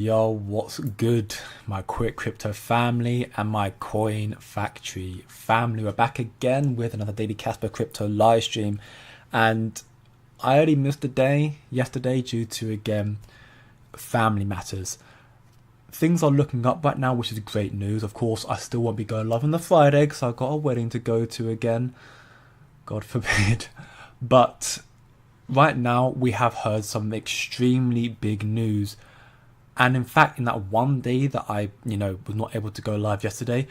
Yo, what's good, my Quick Crypto family and my Coin Factory family? We're back again with another daily Casper crypto live stream, and I only missed a day yesterday due to again family matters. Things are looking up right now, which is great news. Of course, I still won't be going live on the Friday because I've got a wedding to go to again. God forbid. But right now, we have heard some extremely big news. And in fact, in that one day that I, was not able to go live yesterday,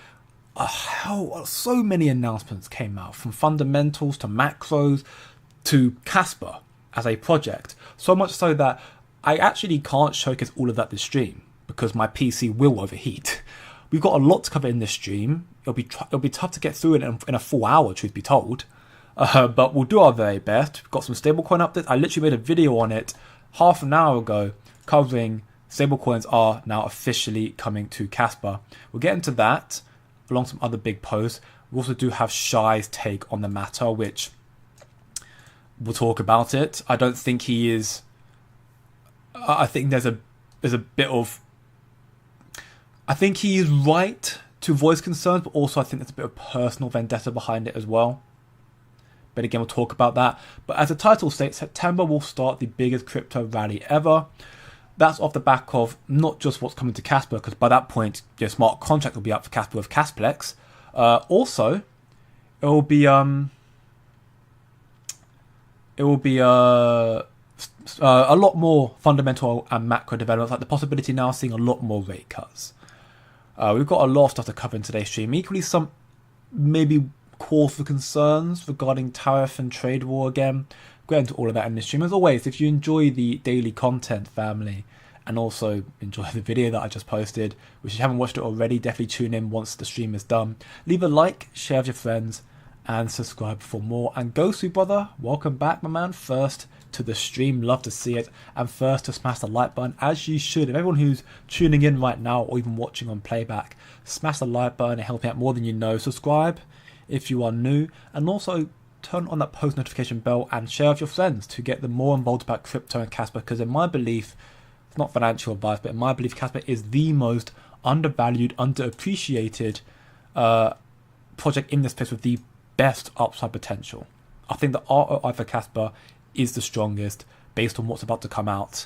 so many announcements came out, from fundamentals to macros to Casper as a project. So much so that I actually can't showcase all of that this stream because my PC will overheat. We've got a lot to cover in this stream. It'll be tough to get through it in a full hour, truth be told. But we'll do our very best. We've got some stablecoin updates. I literally made a video on it half an hour ago covering stablecoins are now officially coming to Kaspa. We'll get into that along some other big posts. We also do have Shai's take on the matter, which we'll talk about it. I don't think he is. I think there's a bit of. I think he is right to voice concerns, but also I think there's a bit of personal vendetta behind it as well. But again, we'll talk about that. But as the title states, September will start the biggest crypto rally ever. That's off the back of not just what's coming to Casper, because by that point, your smart contract will be up for Casper with Casplex. Also, it will be a lot more fundamental and macro developments, like the possibility now of seeing a lot more rate cuts. We've got a lot of stuff to cover in today's stream. Equally, some maybe cause for concerns regarding tariff and trade war again. Get into all of that in this stream. As always, if you enjoy the daily content, family, and also enjoy the video that I just posted, which if you haven't watched it already, definitely tune in once the stream is done. Leave a like, share with your friends, and subscribe for more. And Gosu brother, welcome back, my man. First to the stream, love to see it, and first to smash the like button, as you should. If everyone who's tuning in right now or even watching on playback, smash the like button, it helps me out more than you know. Subscribe if you are new, and also turn on that post notification bell and share with your friends to get them more involved about crypto and Casper, because in my belief, it's not financial advice, but in my belief, Casper is the most undervalued, underappreciated project in this space with the best upside potential. I think the ROI for Casper is the strongest based on what's about to come out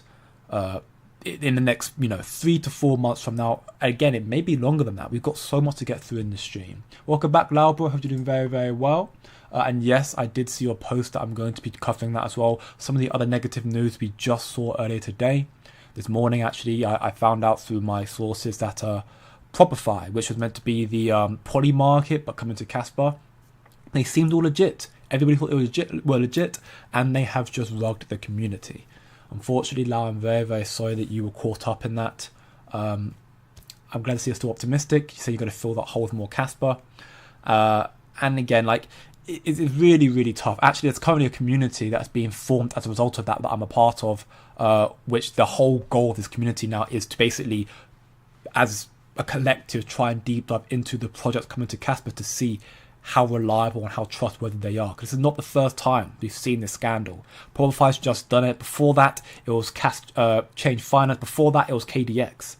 in the next 3 to 4 months from now. Again, it may be longer than that. We've got so much to get through in the stream. Welcome back, Laubro. Hope you're doing very, very well. And yes, I did see your post that I'm going to be covering that as well. Some of the other negative news we just saw earlier today. This morning, actually, I found out through my sources that Propify, which was meant to be the poly market, but coming to Casper, they seemed all legit. Everybody thought they were legit, and they have just rugged the community. Unfortunately, Lau, I'm very, very sorry that you were caught up in that. I'm glad to see you're still optimistic. You say you're going to fill that hole with more Casper. And again, it's really, really tough. Actually, there's currently a community that's being formed as a result of that I'm a part of, which the whole goal of this community now is to basically, as a collective, try and deep dive into the projects coming to Casper to see how reliable and how trustworthy they are. Because this is not the first time we've seen this scandal. Probify's just done it. Before that, it was Change Finance. Before that, it was KDX.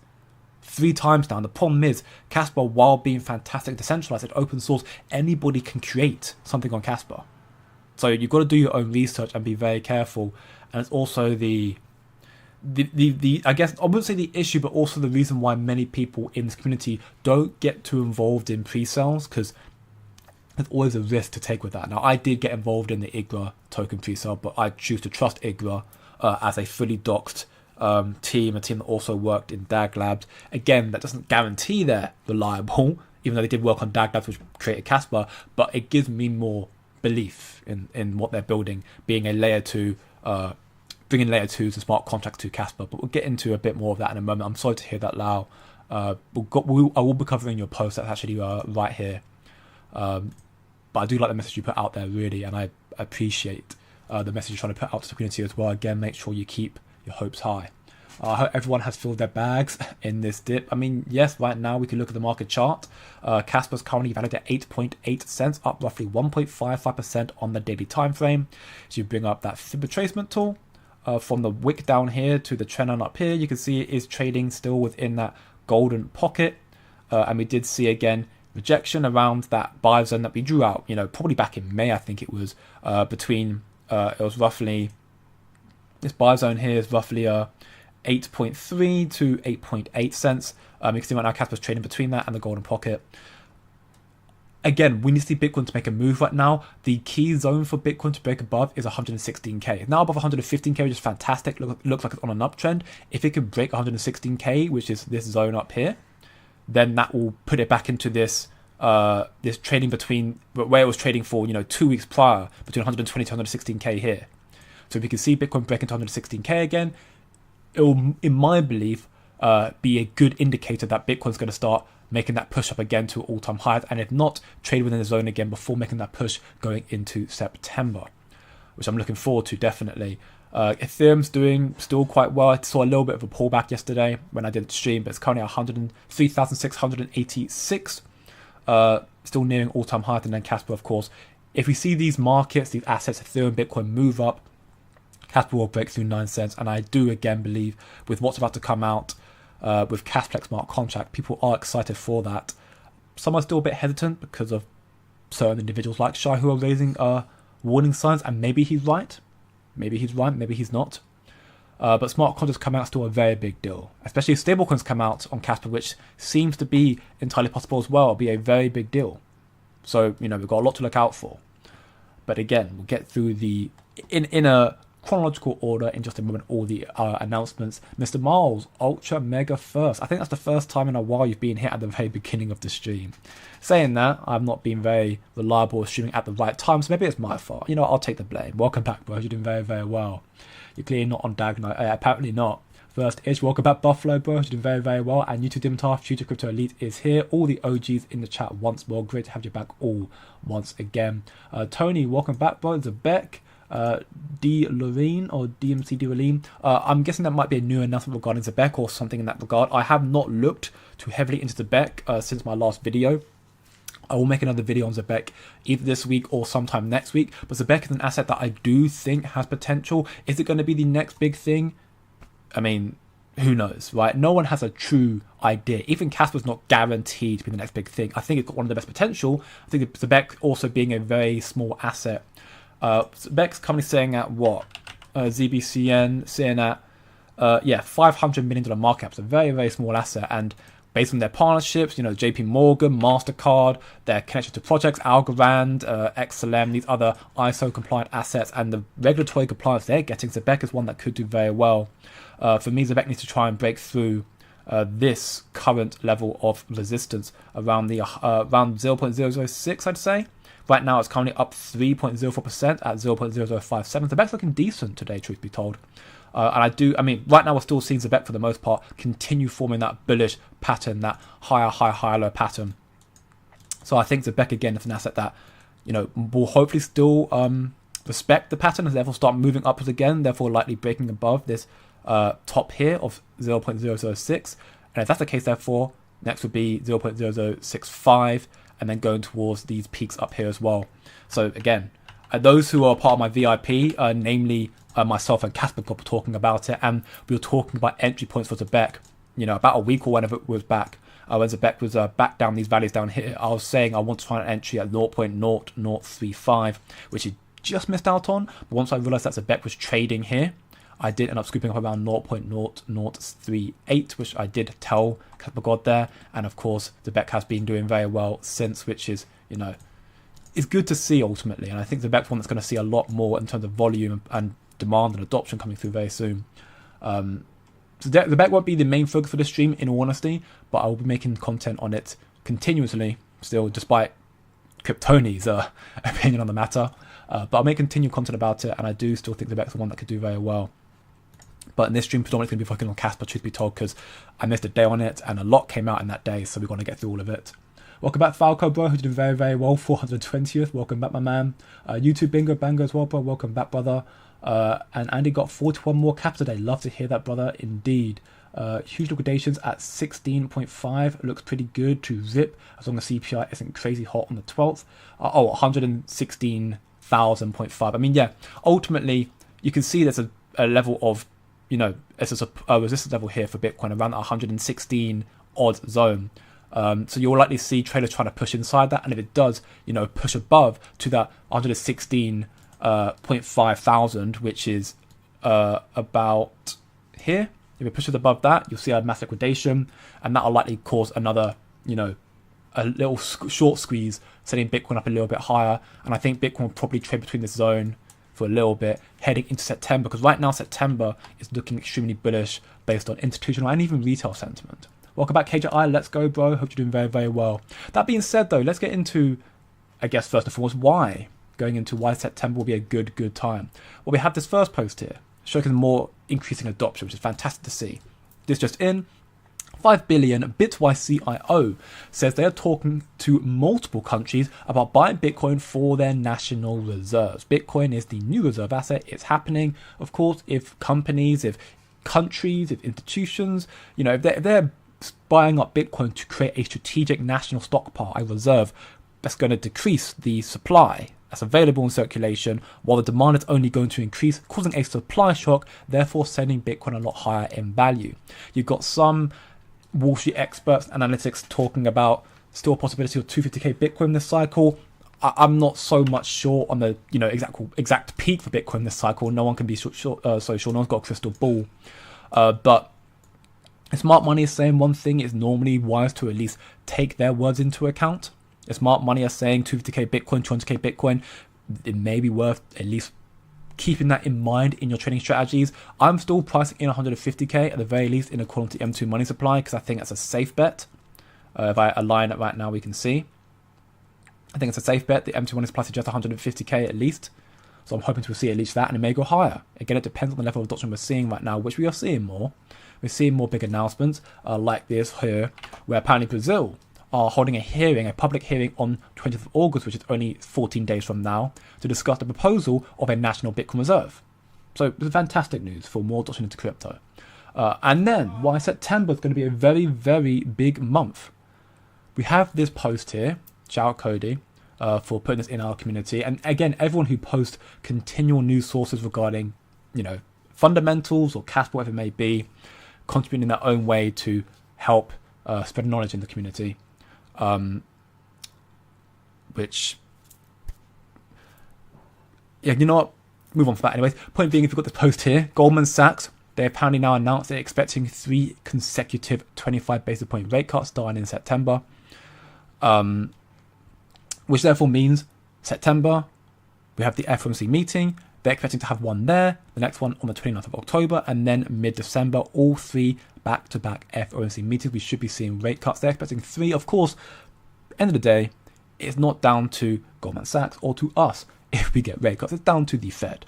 3 times now. And the problem is, Casper, while being fantastic decentralized and open source, anybody can create something on Casper. So you've got to do your own research and be very careful. And it's also the I guess I wouldn't say the issue, but also the reason why many people in this community don't get too involved in pre-sales, because there's always a risk to take with that. Now, I did get involved in the IGRA token pre-sale, but I choose to trust IGRA as a fully doxed team, a team that also worked in DAG Labs. Again, that doesn't guarantee they're reliable, even though they did work on DAG Labs, which created Casper, but it gives me more belief in what they're building, being a layer 2, bringing layer 2s and smart contracts to Casper. But we'll get into a bit more of that in a moment. I'm sorry to hear that, Lau. I will be covering your post that's actually right here. But I do like the message you put out there, really, and I appreciate the message you're trying to put out to the community as well. Again, make sure you keep your hopes high. I hope everyone has filled their bags in this dip. I mean, yes, right now we can look at the market chart. Casper's currently valued at 8.8 cents, up roughly 1.55% on the daily time frame. So you bring up that Fib retracement tool. from the wick down here to the trend line up here, you can see it is trading still within that golden pocket. And we did see again rejection around that buy zone that we drew out, probably back in May, I think it was, between, it was roughly, this buy zone here is roughly 8.3 to 8.8 cents. You can see right now Casper's trading between that and the golden pocket. Again, we need to see Bitcoin to make a move right now. The key zone for Bitcoin to break above is 116k. It's now above 115k, which is fantastic. Looks like it's on an uptrend. If it could break 116k, which is this zone up here, then that will put it back into this this trading between where it was trading for 2 weeks prior, between 120 to 116k here. So if we can see Bitcoin break into 116k again, it will, in my belief, be a good indicator that Bitcoin's going to start making that push up again to all-time highs, and if not, trade within the zone again before making that push going into September, which I'm looking forward to definitely. Ethereum's doing still quite well. I saw a little bit of a pullback yesterday when I did the stream, but it's currently 3,686, still nearing all-time highs. And then Casper, of course, if we see these markets, these assets, Ethereum, Bitcoin move up, Casper will break through 9 cents. And I do again believe with what's about to come out with Cashback smart contract, people are excited for that. Some are still a bit hesitant because of certain individuals like Shai who are raising warning signs, and maybe he's right. Maybe he's right, maybe he's not. But smart contracts come out still a very big deal. Especially if stablecoins come out on Casper, which seems to be entirely possible as well, be a very big deal. So, we've got a lot to look out for. But again, we'll get through in a chronological order in just a moment, all the announcements. Mr. Miles, Ultra Mega First. I think that's the first time in a while you've been here at the very beginning of the stream. Saying that, I've not been very reliable streaming at the right time, so maybe it's my fault. I'll take the blame. Welcome back, bro. You're doing very, very well. You're clearly not on Diagonal. Apparently not. First Ish, welcome back, Buffalo, bro. You're doing very, very well. And YouTube Dimitar, Future Crypto Elite is here. All the OGs in the chat once more. Great to have you back all once again. Tony, welcome back, bro. Zabek. D. Loreen or DMC D. Loreen. I'm guessing that might be a new announcement regarding Zabek or something in that regard. I have not looked too heavily into Zabek since my last video. I will make another video on Zabek either this week or sometime next week. But Zabek is an asset that I do think has potential. Is it going to be the next big thing? I mean, who knows, right? No one has a true idea. Even Casper's not guaranteed to be the next big thing. I think it's got one of the best potential. I think Zabek also being a very small asset. Zabek's currently saying at what? ZBCN saying at $500 million market cap. It's a very, very small asset, and based on their partnerships, JP Morgan, MasterCard, their connection to projects, Algorand, XLM, these other ISO compliant assets, and the regulatory compliance they're getting, Zabek is one that could do very well. For me, Zabek needs to try and break through this current level of resistance around the around 0.006, I'd say. Right now, it's currently up 3.04% at 0.0057. Zabek's looking decent today, truth be told. And right now we're still seeing Zabek for the most part continue forming that bullish pattern, that higher low pattern. So I think Zabek again is an asset that, will hopefully still respect the pattern and therefore start moving upwards again, therefore likely breaking above this top here of 0.006. And if that's the case, therefore, next would be 0.0065 and then going towards these peaks up here as well. So again, those who are part of my VIP, namely myself and Casper, were talking about it, and we were talking about entry points for Zabek, about a week or whenever it was back. When Zabek was back down these values down here, I was saying I want to find an entry at 0.0035, which he just missed out on. But once I realized that Zabek was trading here, I did end up scooping up around 0.0038, which I did tell Casper God there. And of course, Zabek has been doing very well since, which is, it's good to see ultimately. And I think Zabek's one that's going to see a lot more in terms of volume and demand and adoption coming through very soon. So Zabek won't be the main focus for the stream, in all honesty, but I will be making content on it continuously still, despite Kryptoni's opinion on the matter. But I'll make continued content about it, and I do still think Zabek's the one that could do very well. But in this stream, predominantly going to be focusing on Casper, truth be told, because I missed a day on it, and a lot came out in that day, so we're going to get through all of it. Welcome back, Falco, bro, who's doing very, very well. 420th. Welcome back, my man. YouTube Bingo Bango as well, bro. Welcome back, brother. And Andy got 41 more caps today. Love to hear that, brother. Indeed. Huge liquidations at 16.5. Looks pretty good to zip, as long as CPI isn't crazy hot on the 12th. 116,000.5. I mean, yeah, ultimately, you can see there's a a level of, it's a resistance level here for Bitcoin around that 116 odd zone. So you'll likely see traders trying to push inside that, and if it does, push above to that 116.5 thousand, which is about here. If it pushes above that, you'll see a mass liquidation, and that'll likely cause another, a little short squeeze, setting Bitcoin up a little bit higher. And I think Bitcoin will probably trade between this zone for a little bit heading into September, because right now September is looking extremely bullish based on institutional and even retail sentiment. Welcome back, KJI. Let's go, bro. Hope you're doing very, very well. That being said, though, let's get into, I guess, first and foremost, why September will be a good time. Well, we have this first post here, showing more increasing adoption, which is fantastic to see. This just in, 5 billion BitYCIO says they are talking to multiple countries about buying Bitcoin for their national reserves. Bitcoin is the new reserve asset. It's happening. Of course, if companies, if countries, if institutions, if they're buying up Bitcoin to create a strategic national stockpile, a reserve, that's going to decrease the supply that's available in circulation, while the demand is only going to increase, causing a supply shock, therefore sending Bitcoin a lot higher in value. You've got some Wall Street experts, analytics talking about still a possibility of 250k Bitcoin this cycle. I'm not so much sure on the exact peak for Bitcoin this cycle. No one can be so sure. No one's got a crystal ball. But smart money is saying one thing. It's normally wise to at least take their words into account. Smart money are saying 250k Bitcoin, 200k Bitcoin. It may be worth at least keeping that in mind in your trading strategies. I'm still pricing in 150k at the very least in accordance to M2 money supply, because I think that's a safe bet. If I align it right now, we can see. I think it's a safe bet. The M2 money supply suggests 150k at least. So I'm hoping to see at least that, and it may go higher. Again, it depends on the level of adoption we're seeing right now, which we are seeing more. We're seeing more big announcements like this here, where apparently Brazil are holding a public hearing on 20th of August, which is only 14 days from now, to discuss the proposal of a national Bitcoin reserve. So it's fantastic news for more adoption into crypto. And then, why September is going to be a very, very big month. We have this post here, shout out Cody, for putting this in our community. And again, everyone who posts continual news sources regarding, fundamentals or Casper, whatever it may be, contributing in their own way to help spread knowledge in the community. Which, yeah, what? Move on for that anyways. Point being, if you've got this post here, Goldman Sachs, they apparently now announced they're expecting 3 consecutive 25 basis point rate cuts starting in September. Which therefore means September, we have the FOMC meeting. They're expecting to have one there, the next one on the 29th of October, and then mid-December, all 3 back-to-back FOMC meetings. We should be seeing rate cuts. They're expecting 3. Of course, end of the day, it's not down to Goldman Sachs or to us if we get rate cuts. It's down to the Fed.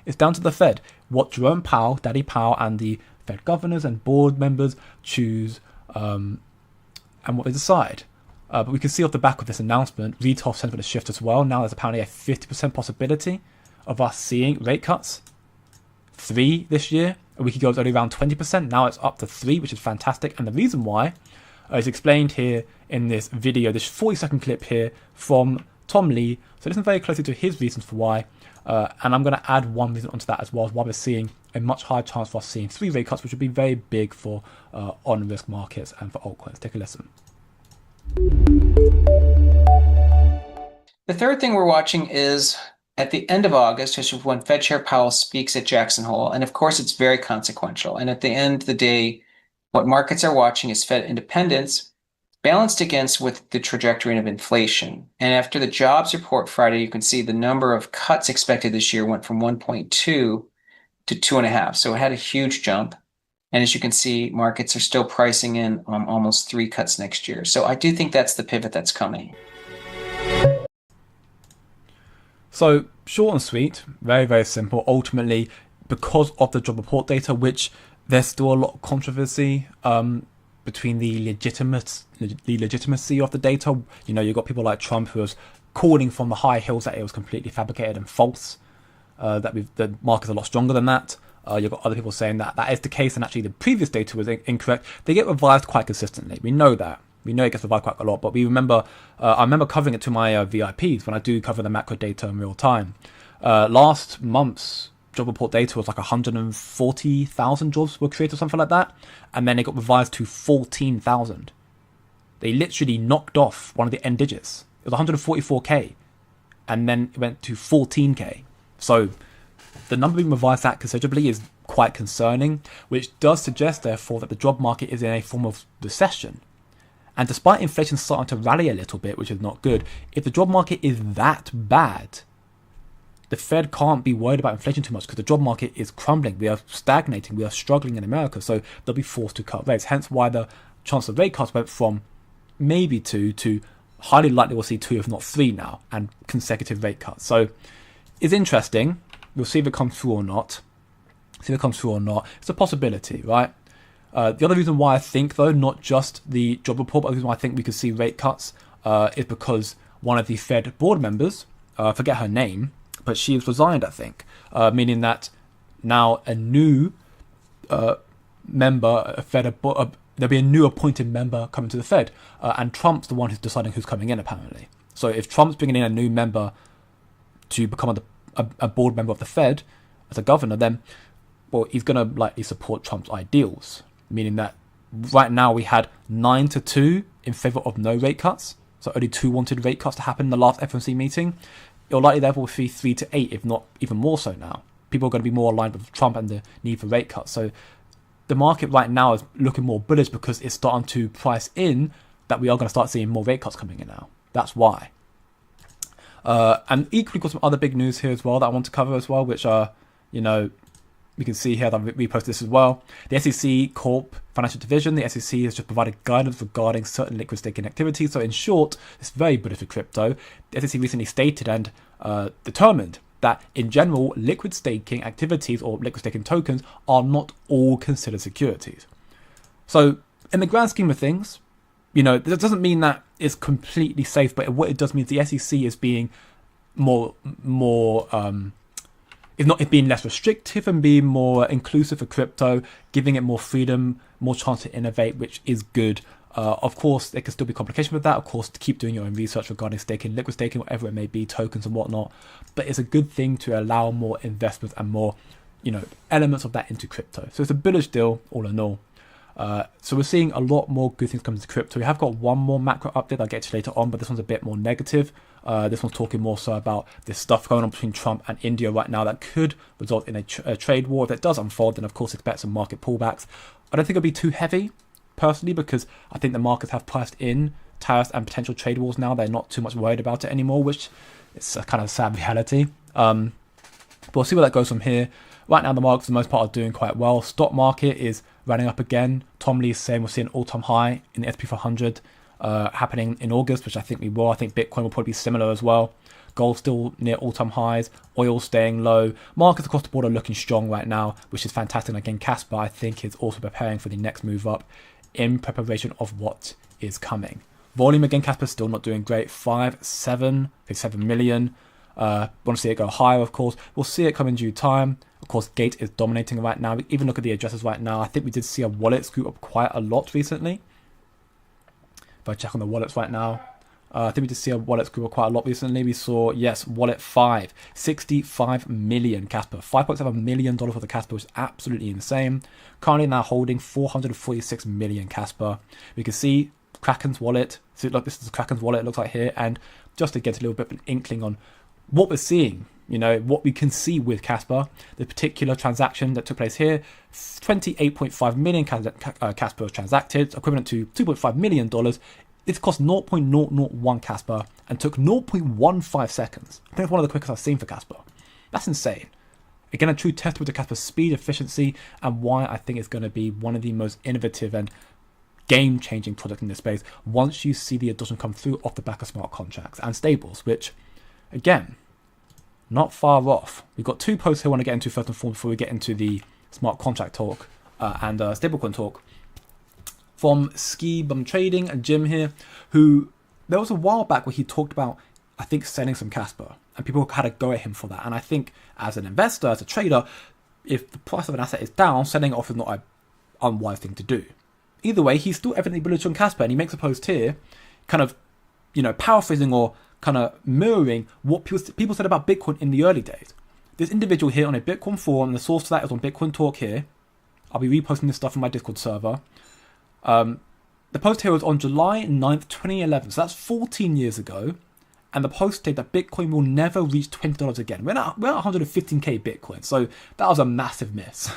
It's down to the Fed. What Jerome Powell, Daddy Powell, and the Fed governors and board members choose and what they decide. But we can see off the back of this announcement, retail sentiment has shifted as well. Now there's apparently a 50% possibility of us seeing rate cuts. 3 this year. A week ago it was only around 20%. Now it's up to 3, which is fantastic. And the reason why is explained here in this video, this 40-second clip here from Tom Lee. So listen very closely to his reasons for why. And I'm going to add one reason onto that as well, why we're seeing a much higher chance for us seeing 3 rate cuts, which would be very big for on-risk markets and for altcoins. Take a listen. The third thing we're watching is at the end of August, which is when Fed Chair Powell speaks at Jackson Hole. And of course, it's very consequential. And at the end of the day, what markets are watching is Fed independence balanced against with the trajectory of inflation. And after the jobs report Friday, you can see the number of cuts expected this year went from 1.2 to 2.5. So it had a huge jump. And as you can see, markets are still pricing in almost 3 cuts next year. So I do think that's the pivot that's coming. So short and sweet, very, very simple. Ultimately, because of the job report data, which there's still a lot of controversy between the legitimacy of the data. You've got people like Trump who was calling from the high hills that it was completely fabricated and false, that the market's a lot stronger than that. You've got other people saying that that is the case and actually the previous data was incorrect. They get revised quite consistently. We know that. We know it gets revised quite a lot, but we remember, I remember covering it to my VIPs when I do cover the macro data in real time. Last month's job report data was like 140,000 jobs were created or something like that, and then it got revised to 14,000. They literally knocked off one of the end digits. It was 144k, and then it went to 14k. So the number being revised that considerably is quite concerning, which does suggest, therefore, that the job market is in a form of recession. And despite inflation starting to rally a little bit, which is not good, if the job market is that bad, the Fed can't be worried about inflation too much because the job market is crumbling. We are stagnating. We are struggling in America. So they'll be forced to cut rates. Hence why the chance of rate cuts went from maybe 2 to highly likely we'll see 2 if not 3 now, and consecutive rate cuts. So it's interesting. We'll see if it comes through or not. It's a possibility, right? The other reason why I think, though, not just the job report, but the reason why I think we could see rate cuts is because one of the Fed board members, I forget her name, but she has resigned, I think, meaning that now a new member, there'll be a new appointed member coming to the Fed, and Trump's the one who's deciding who's coming in, apparently. So if Trump's bringing in a new member to become a board member of the Fed as a governor, then, well, he's going to likely support Trump's ideals, meaning that right now we had 9-2 in favor of no rate cuts. So only 2 wanted rate cuts to happen in the last FOMC meeting. It'll likely therefore be 3-8, if not even more so now. People are going to be more aligned with Trump and the need for rate cuts. So the market right now is looking more bullish because it's starting to price in that we are going to start seeing more rate cuts coming in now. That's why. And equally got some other big news here as well that I want to cover as well, which are, we can see here that I reposted this as well. The SEC Corp Financial Division, the SEC has just provided guidance regarding certain liquid staking activities. So in short, it's very bullish for crypto. The SEC recently stated and determined that in general, liquid staking activities or liquid staking tokens are not all considered securities. So in the grand scheme of things, that doesn't mean that it's completely safe, but what it does mean is the SEC is being it's being less restrictive and being more inclusive for crypto, giving it more freedom, more chance to innovate, which is good. Of course, there can still be complications with that. Of course, to keep doing your own research regarding staking, liquid staking, whatever it may be, tokens and whatnot. But it's a good thing to allow more investments and more, elements of that into crypto. So it's a bullish deal, all in all. So we're seeing a lot more good things coming to crypto. We have got one more macro update I'll get to later on, but this one's a bit more negative. This one's talking more so about this stuff going on between Trump and India right now that could result in a trade war. If it does unfold, then of course expect some market pullbacks. I don't think it'll be too heavy, personally, because I think the markets have priced in tariffs and potential trade wars now. They're not too much worried about it anymore, which is a kind of sad reality. But we'll see where that goes from here. Right now, the markets, for the most part, are doing quite well. Stock market is running up again. Tom Lee is saying we'll see an all-time high in the S&P 500 happening in August, which I think we will. I think Bitcoin will probably be similar as well. Gold still near all-time highs. Oil staying low. Markets across the board are looking strong right now, which is fantastic. And again, Casper, I think, is also preparing for the next move up in preparation of what is coming. Volume, again, Casper's still not doing great. 57 million. Want to see it go higher, of course. We'll see it come in due time. Of course, Gate is dominating right now. Even look at the addresses right now. I think we did see a wallet scoot up quite a lot recently. If I check on the wallets right now, I think we did see a wallet scoot up quite a lot recently. We saw, yes, wallet 5, 65 million Casper. $5.7 million for the Casper, which is absolutely insane. Currently now holding 446 million Casper. We can see Kraken's wallet. So look, this is Kraken's wallet, it looks like here. And just to get a little bit of an inkling on what we're seeing, what we can see with Casper, the particular transaction that took place here, 28.5 million Casper was transacted, equivalent to $2.5 million. It cost 0.001 Casper and took 0.15 seconds. I think it's one of the quickest I've seen for Casper. That's insane. Again, a true testament to Casper's speed, efficiency, and why I think it's going to be one of the most innovative and game-changing products in this space once you see the adoption come through off the back of smart contracts and stables, which, again, not far off. We've got 2 posts here I want to get into first and foremost before we get into the smart contract talk and stablecoin talk. From Ski Bum Trading and Jim here, who there was a while back where he talked about, I think, selling some Casper, and people had a go at him for that. And I think as an investor, as a trader, if the price of an asset is down, selling it off is not an unwise thing to do. Either way, he's still evidently bullish on Casper, and he makes a post here, kind of, paraphrasing or kind of mirroring what people said about Bitcoin in the early days. this individual here on a Bitcoin forum, and the source to that is on Bitcoin Talk here. I'll be reposting this stuff on my Discord server. The post here was on July 9th, 2011. So that's 14 years ago. And the post stated that Bitcoin will never reach $20 again. We're at 115k Bitcoin. So that was a massive miss.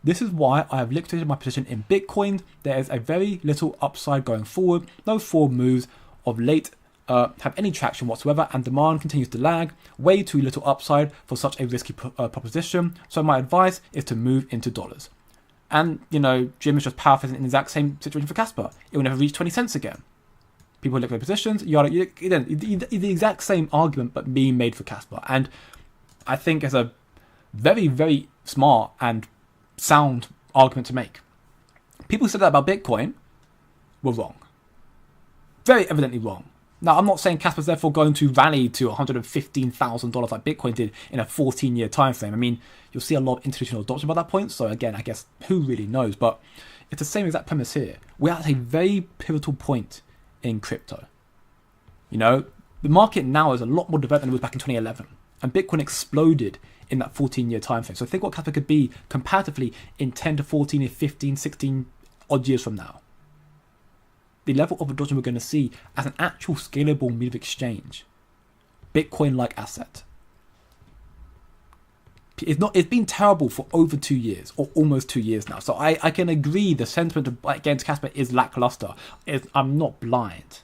This is why I have liquidated my position in Bitcoin. There is a very little upside going forward. No forward moves of late have any traction whatsoever, and demand continues to lag. Way too little upside for such a risky proposition. So my advice is to move into dollars. And, Jim is just paraphrasing in the exact same situation for Casper. It will never reach 20 cents again. People liquidate positions, the exact same argument, but being made for Casper. And I think it's a very, very smart and sound argument to make. People who said that about Bitcoin were wrong. Very evidently wrong. Now, I'm not saying Casper's therefore going to rally to $115,000 like Bitcoin did in a 14-year time frame. I mean, you'll see a lot of institutional adoption by that point. So again, I guess who really knows? But it's the same exact premise here. We're at a very pivotal point in crypto. The market now is a lot more developed than it was back in 2011. And Bitcoin exploded in that 14-year time frame. So think what Casper could be comparatively in 10 to 14, 15, 16 odd years from now. The level of adoption we're going to see as an actual scalable means of exchange. Bitcoin-like asset. It's been terrible for over 2 years, or almost 2 years now. So I can agree the sentiment against Casper is lackluster. I'm not blind.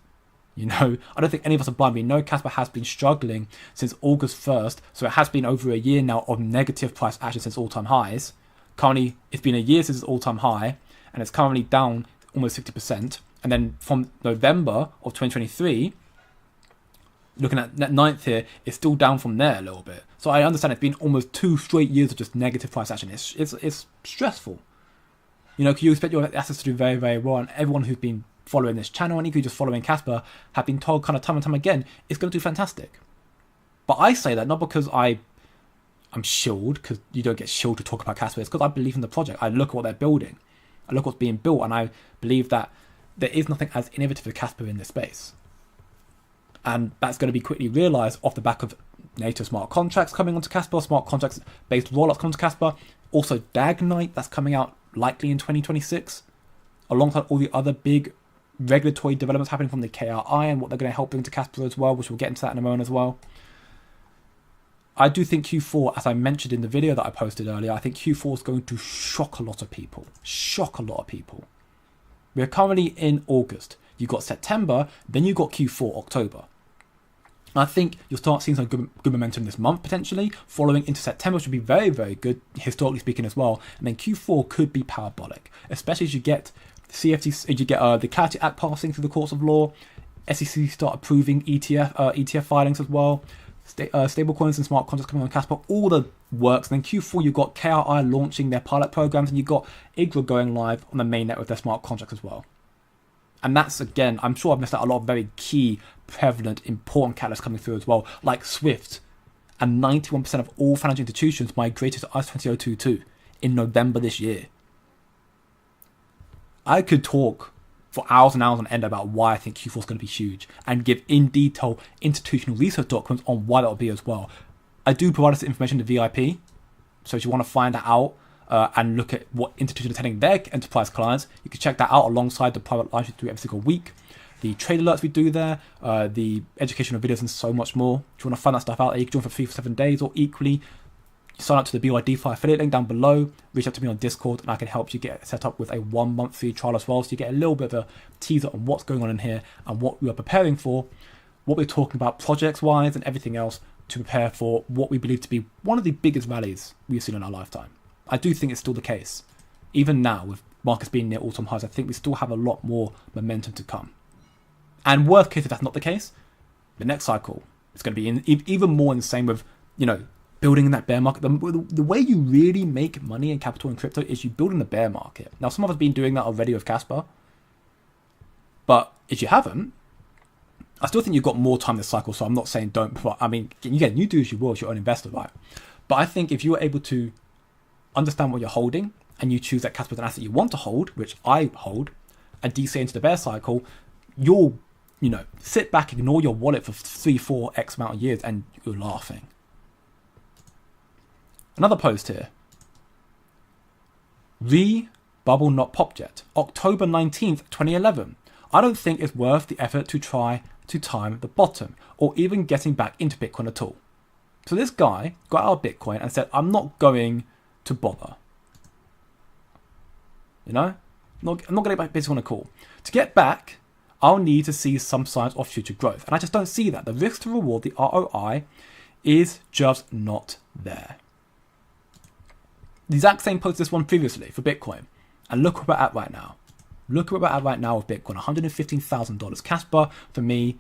I don't think any of us are blind. We know Casper has been struggling since August 1st. So it has been over a year now of negative price action since all-time highs. Currently, it's been a year since its all-time high, and it's currently down almost 50%. And then from November of 2023, looking at net 9th here, it's still down from there a little bit. So I understand it's been almost 2 straight years of just negative price action. It's stressful. Because you expect your assets to do very, very well. And everyone who's been following this channel and equally just following Casper have been told kind of time and time again, it's going to do fantastic. But I say that not because I'm shilled, because you don't get shilled to talk about Casper. It's because I believe in the project. I look at what they're building. I look at what's being built, and I believe that there is nothing as innovative as Casper in this space. And that's going to be quickly realized off the back of native smart contracts coming onto Casper, smart contracts based rollouts coming to Casper. Also Dagnite, that's coming out likely in 2026, alongside all the other big regulatory developments happening from the KRI and what they're going to help bring to Casper as well, which we'll get into that in a moment as well. I do think Q4, as I mentioned in the video that I posted earlier, I think Q4 is going to shock a lot of people. We're currently in August. You got September, then you got Q4, October. I think you'll start seeing some good momentum this month potentially. Following into September should be very, very good, historically speaking as well. And then Q4 could be parabolic, especially as you get the Clarity Act passing through the courts of law, SEC start approving ETF filings as well, stablecoins and smart contracts coming on Casper, all the works. And then Q4 you've got KRI launching their pilot programs, and you've got IGRA going live on the mainnet with their smart contracts as well. And that's, again, I'm sure I've missed out a lot of very key, prevalent, important catalysts coming through as well, like SWIFT. And 91% of all financial institutions migrated to ISO 20022 in November this year. I could talk for hours and hours on end about why I think Q4 is going to be huge and give in detail institutional research documents on why that will be as well. I do provide this information to VIP, so if you want to find that out and look at what institutions are telling their enterprise clients, you can check that out alongside the private live we do every single week, the trade alerts we do there, the educational videos and so much more. If you want to find that stuff out, you can join for 3 for 7 days, or equally sign up to the BYDFI affiliate link down below, reach out to me on Discord, and I can help you get set up with a 1 month free trial as well, so you get a little bit of a teaser on what's going on in here and what we are preparing for, what we're talking about projects wise and everything else to prepare for what we believe to be one of the biggest rallies we've seen in our lifetime. I do think it's still the case. Even now, with markets being near all-time highs, I think we still have a lot more momentum to come. And worst case, if that's not the case, the next cycle is going to be even more insane with, building in that bear market. The way you really make money in capital in crypto is you build in the bear market. Now, some of us have been doing that already with Casper. But if you haven't, I still think you've got more time this cycle, so I'm not saying don't. I mean, again, you do as you will as your own investor, right? But I think if you are able to understand what you're holding and you choose that Casper as an asset you want to hold, which I hold, and DC into the bear cycle, you'll, sit back, ignore your wallet for 3-4x amount of years and you're laughing. Another post here. Bubble not popped yet. October 19th, 2011. I don't think it's worth the effort to try to time the bottom or even getting back into Bitcoin at all. So this guy got out of Bitcoin and said, I'm not going to bother. You know? I'm not going to get back Bitcoin at all. To get back, I'll need to see some signs of future growth. And I just don't see that. The risk to reward, the ROI, is just not there. The exact same post this one previously for Bitcoin. And look where we're at right now. Look where we're at right now with Bitcoin. $115,000. Casper, for me,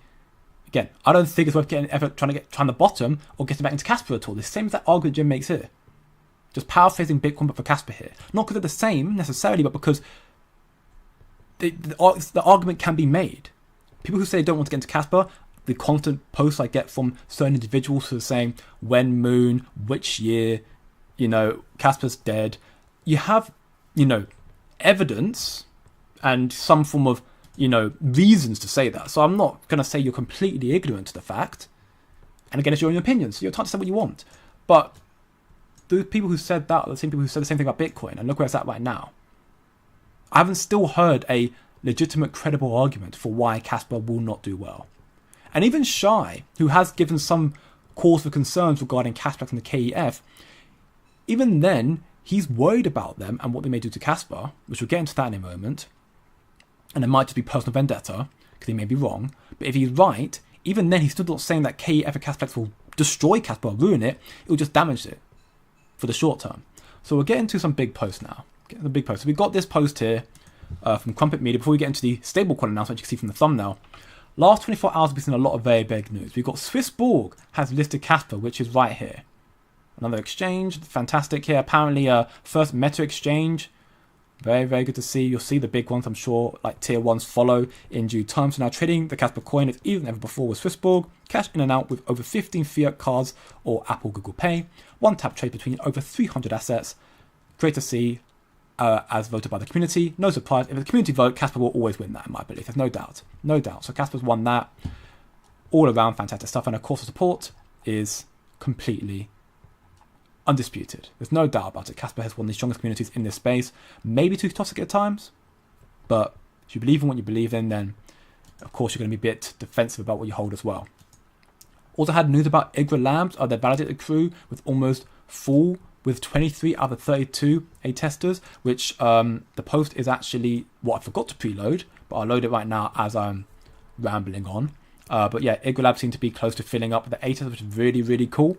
again, I don't think it's worth getting effort trying the bottom or getting back into Casper at all. The same as that argument Jim makes here. Just paraphrasing Bitcoin, but for Casper here. Not because they're the same necessarily, but because the argument can be made. People who say they don't want to get into Casper, the constant posts I get from certain individuals who are saying when moon, which year, Casper's dead. You have, evidence and some form of, reasons to say that. So I'm not going to say you're completely ignorant to the fact. And again, it's your own opinion, so you're entitled to say what you want. But the people who said that are the same people who said the same thing about Bitcoin, and look where it's at right now. I haven't still heard a legitimate, credible argument for why Casper will not do well. And even Shai, who has given some cause for concerns regarding cashback and the KEF, even then, he's worried about them and what they may do to Casper, which we'll get into that in a moment. And it might just be personal vendetta, because he may be wrong. But if he's right, even then, he's still not saying that KEF and cashbacks will destroy Casper or ruin it. It will just damage it for the short term. So we'll get into some big posts now. So we've got this post here from Crumpet Media. Before we get into the stablecoin announcement, you can see from the thumbnail. Last 24 hours, we've seen a lot of very big news. We've got Swissborg has listed Casper, which is right here. Another exchange, fantastic here. Apparently, first meta exchange. Very, very good to see. You'll see the big ones, I'm sure, like tier ones follow in due time. So now trading the Casper coin is even ever before with Swissborg. Cash in and out with over 15 fiat cards or Apple Google Pay. One tap trade between over 300 assets. Great to see. As voted by the community. No surprise, if it's a community vote, Casper will always win that, in my belief. There's no doubt. No doubt. So Casper's won that. All around fantastic stuff. And of course, the support is completely undisputed. There's no doubt about it. Casper has one of the strongest communities in this space. Maybe too toxic at times. But if you believe in what you believe in, then of course you're going to be a bit defensive about what you hold as well. Also had news about Igra Labs. Their validated crew with almost full with 23 out of 32 A-testers, which the post is actually what I forgot to preload, but I'll load it right now as I'm rambling on. But yeah, Igra Labs seem to be close to filling up the A-testers, which is really, really cool.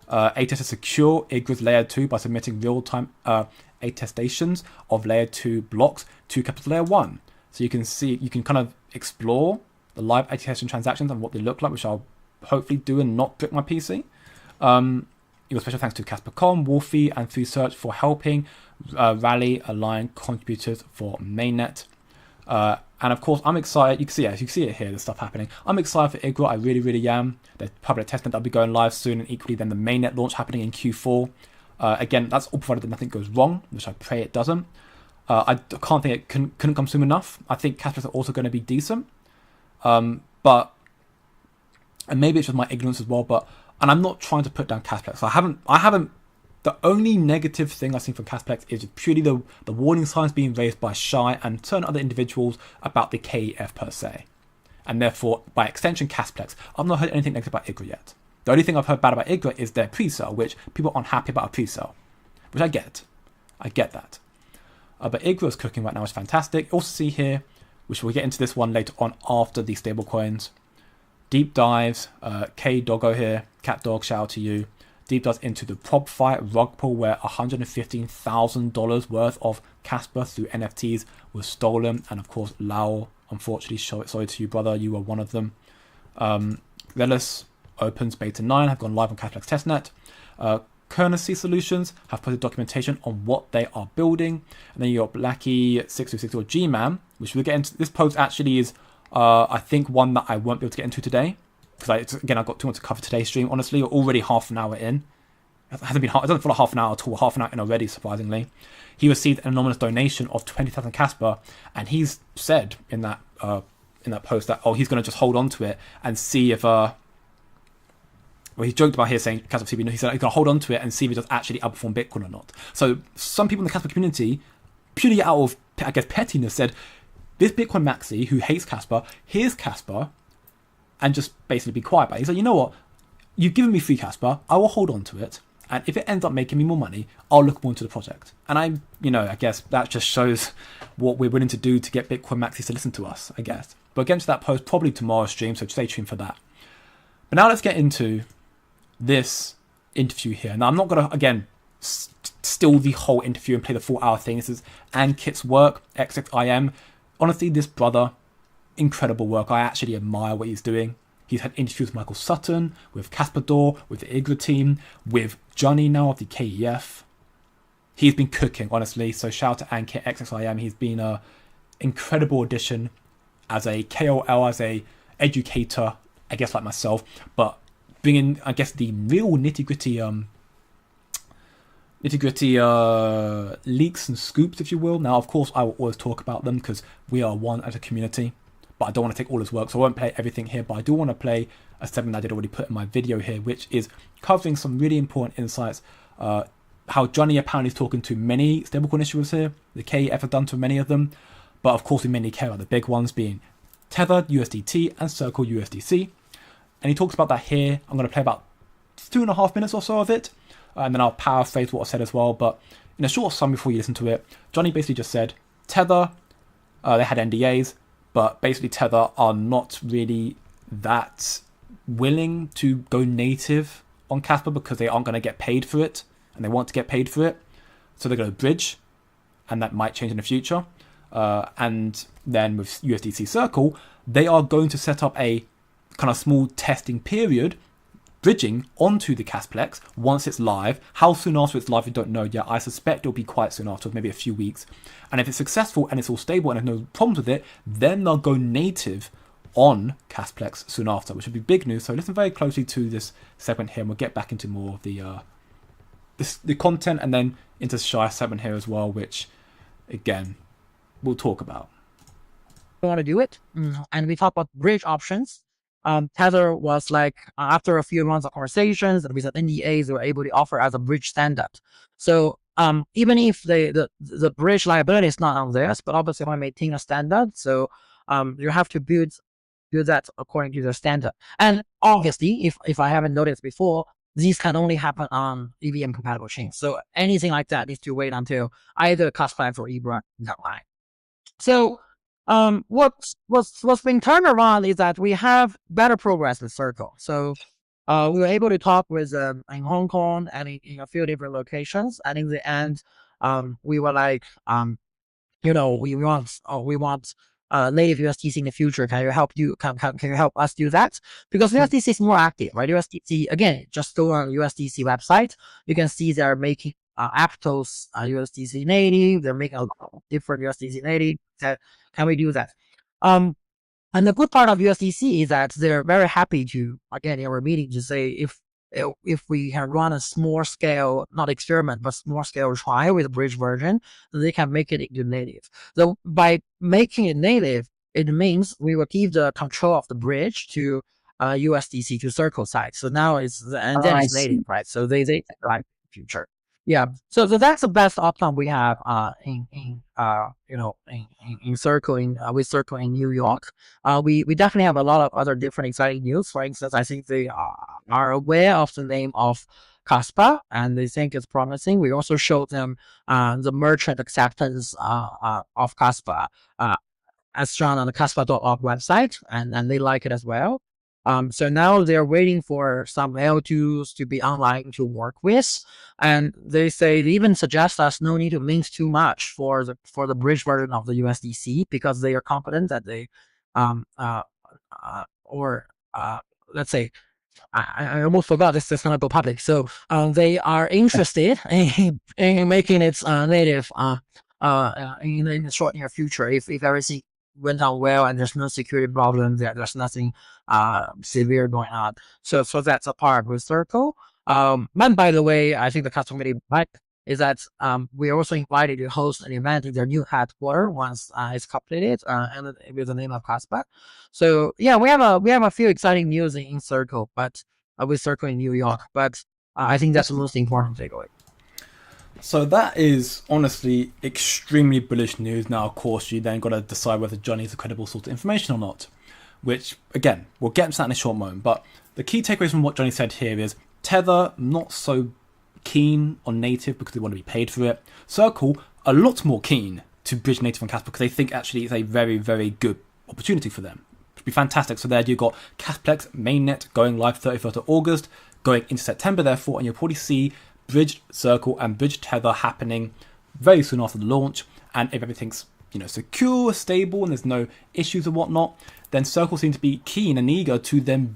A-testers secure Igra's layer 2 by submitting real-time attestations of layer 2 blocks to capital layer 1. So you can see, you can kind of explore the live attestation transactions and what they look like, which I'll hopefully do and not brick my PC. Your special thanks to Casper.com, Wolfie, and 3Search for helping rally align contributors for mainnet. And of course, I'm excited. You can see it here, the stuff happening. I'm excited for Igra. I really, really am. The public testnet that'll be going live soon, and equally then the mainnet launch happening in Q4. Again, that's all provided that nothing goes wrong, which I pray it doesn't. I can't think it couldn't come soon enough. I think Casper's are also going to be decent. But, and maybe it's just my ignorance as well, and I'm not trying to put down Casplex. I haven't. The only negative thing I've seen from Casplex is purely the warning signs being raised by Shai and certain other individuals about the KEF per se, and therefore by extension Casplex. I've not heard anything negative about Igra yet. The only thing I've heard bad about Igra is their pre-sale, which people aren't happy about a pre-sale, which I get that. But Igra is cooking right now, is fantastic. Also see here, which we'll get into this one later on after the stablecoins. Deep dives, K Doggo here, Cat Dog, shout out to you. Deep dives into the prop fight rug pull where $115,000 worth of Casper through NFTs was stolen. And of course, Lau, unfortunately, sorry to you, brother, you were one of them. Zealous Opens Beta 9 have gone live on Casplex testnet. Currency Solutions have posted documentation on what they are building. And then you got Blacky626 or G-Man, which we'll get into. This post actually is I think one that I won't be able to get into today because I've got too much to cover today's stream. Honestly, we're already half an hour in. It hasn't been. It doesn't feel like half an hour at all. Half an hour in already, surprisingly. He received an anonymous donation of 20,000 Casper, and he's said in that post that he's going to just hold on to it and see if well, he joked about here saying Casper CB, he said he's going to hold on to it and see if it does actually outperform Bitcoin or not. So some people in the Casper community, purely out of, I guess, pettiness, said, this Bitcoin maxi who hates Casper, here's Casper, and just basically be quiet about it. He's like, you know what, you've given me free Casper, I will hold on to it, and if it ends up making me more money, I'll look more into the project. And I guess that just shows what we're willing to do to get Bitcoin maxis to listen to us, I guess. But against that post, probably tomorrow's stream, so stay tuned for that. But now let's get into this interview here. Now, I'm not going to, again, steal the whole interview and play the 4-hour thing. This is Ankit's work, XXIM. Honestly, this brother, incredible work. I actually admire what he's doing. He's had interviews with Michael Sutton, with Casper, with the IGRA team, with Johnny now of the KEF. He's been cooking, honestly. So shout out to Ankit, XXIM. He's been an incredible addition as a KOL, as a educator, I guess like myself, but bringing, I guess, the real nitty-gritty leaks and scoops, if you will. Now, of course, I will always talk about them because we are one as a community, but I don't want to take all his work, so I won't play everything here, but I do want to play a segment I did already put in my video here, which is covering some really important insights, how Johnny apparently is talking to many stablecoin issuers here, the KEF have done to many of them, but of course we mainly care about the big ones being Tether, USDT, and Circle USDC. And he talks about that here. I'm going to play about 2.5 minutes or so of it, and then I'll paraphrase what I said as well. But in a short sum before you listen to it, Johnny basically just said Tether, they had NDAs, but basically Tether are not really that willing to go native on Casper because they aren't going to get paid for it, and they want to get paid for it. So they're going to bridge, and that might change in the future. And then with USDC Circle, they are going to set up a kind of small testing period, bridging onto the Casplex once it's live. How soon after it's live, we don't know yet. I suspect it'll be quite soon after, maybe a few weeks. And if it's successful and it's all stable and there's no problems with it, then they'll go native on Casplex soon after, which would be big news. So listen very closely to this segment here, and we'll get back into more of the content, and then into the shy segment here as well, which again we'll talk about. We want to do it, and we talk about bridge options. Tether was like, after a few months of conversations and with NDAs, they were able to offer as a bridge standard. So even if the bridge liability is not on theirs, but obviously want to maintain a standard, so you have to build that according to the standard. And obviously, if I haven't noticed before, these can only happen on EVM compatible chains. So anything like that needs to wait until either Kaspa or IGRA is online. So what's been turned around is that we have better progress with Circle. So we were able to talk with in Hong Kong and in a few different locations, and in the end, we were like, we want native USDC in the future. Can you help us do that? Because USDC is more active, right? USDC, again, just go on USDC website. You can see they're making Aptos USDC native. They're making a different USDC native. Can we do that? And the good part of USDC is that they're very happy to, again, in our meeting, to say if we can run a small scale, not experiment, but small scale trial with a bridge version, they can make it into native. So by making it native, it means we will give the control of the bridge to USDC to Circle side. So now it's native, right? So they like future. Yeah, so that's the best outcome we have in Circle with Circle in New York. We definitely have a lot of other different exciting news. For instance, I think they are aware of the name of Kaspa and they think it's promising. We also showed them the merchant acceptance of Kaspa as shown on the Kaspa.org website, and they like it as well. So now they're waiting for some L2s to be online to work with, and they even suggest us no need to mint too much for the bridge version of the USDC because they are confident that they, let's say, I almost forgot this is gonna go public. So they are interested in making it native in the short near future if everything went on well and there's no security problem, there's nothing severe going on. So that's a part with Circle. And by the way, I think the customer is that we are also invited to host an event in their new headquarters once it's completed and with the name of Casper. So yeah, we have a few exciting news in Circle, but with Circle in New York. But I think that's the most important takeaway. So that is honestly extremely bullish news. Now, of course, you then got to decide whether Johnny is a credible source of information or not, which, again, we'll get into that in a short moment. But the key takeaways from what Johnny said here is Tether, not so keen on native because they want to be paid for it. Circle, a lot more keen to bridge native on Casper because they think actually it's a very, very good opportunity for them. It would be fantastic. So there you've got Casplex mainnet going live 31st of August, going into September, therefore, and you'll probably see Bridge Circle and Bridge Tether happening very soon after the launch. And if everything's secure, stable, and there's no issues and whatnot, then Circle seem to be keen and eager to then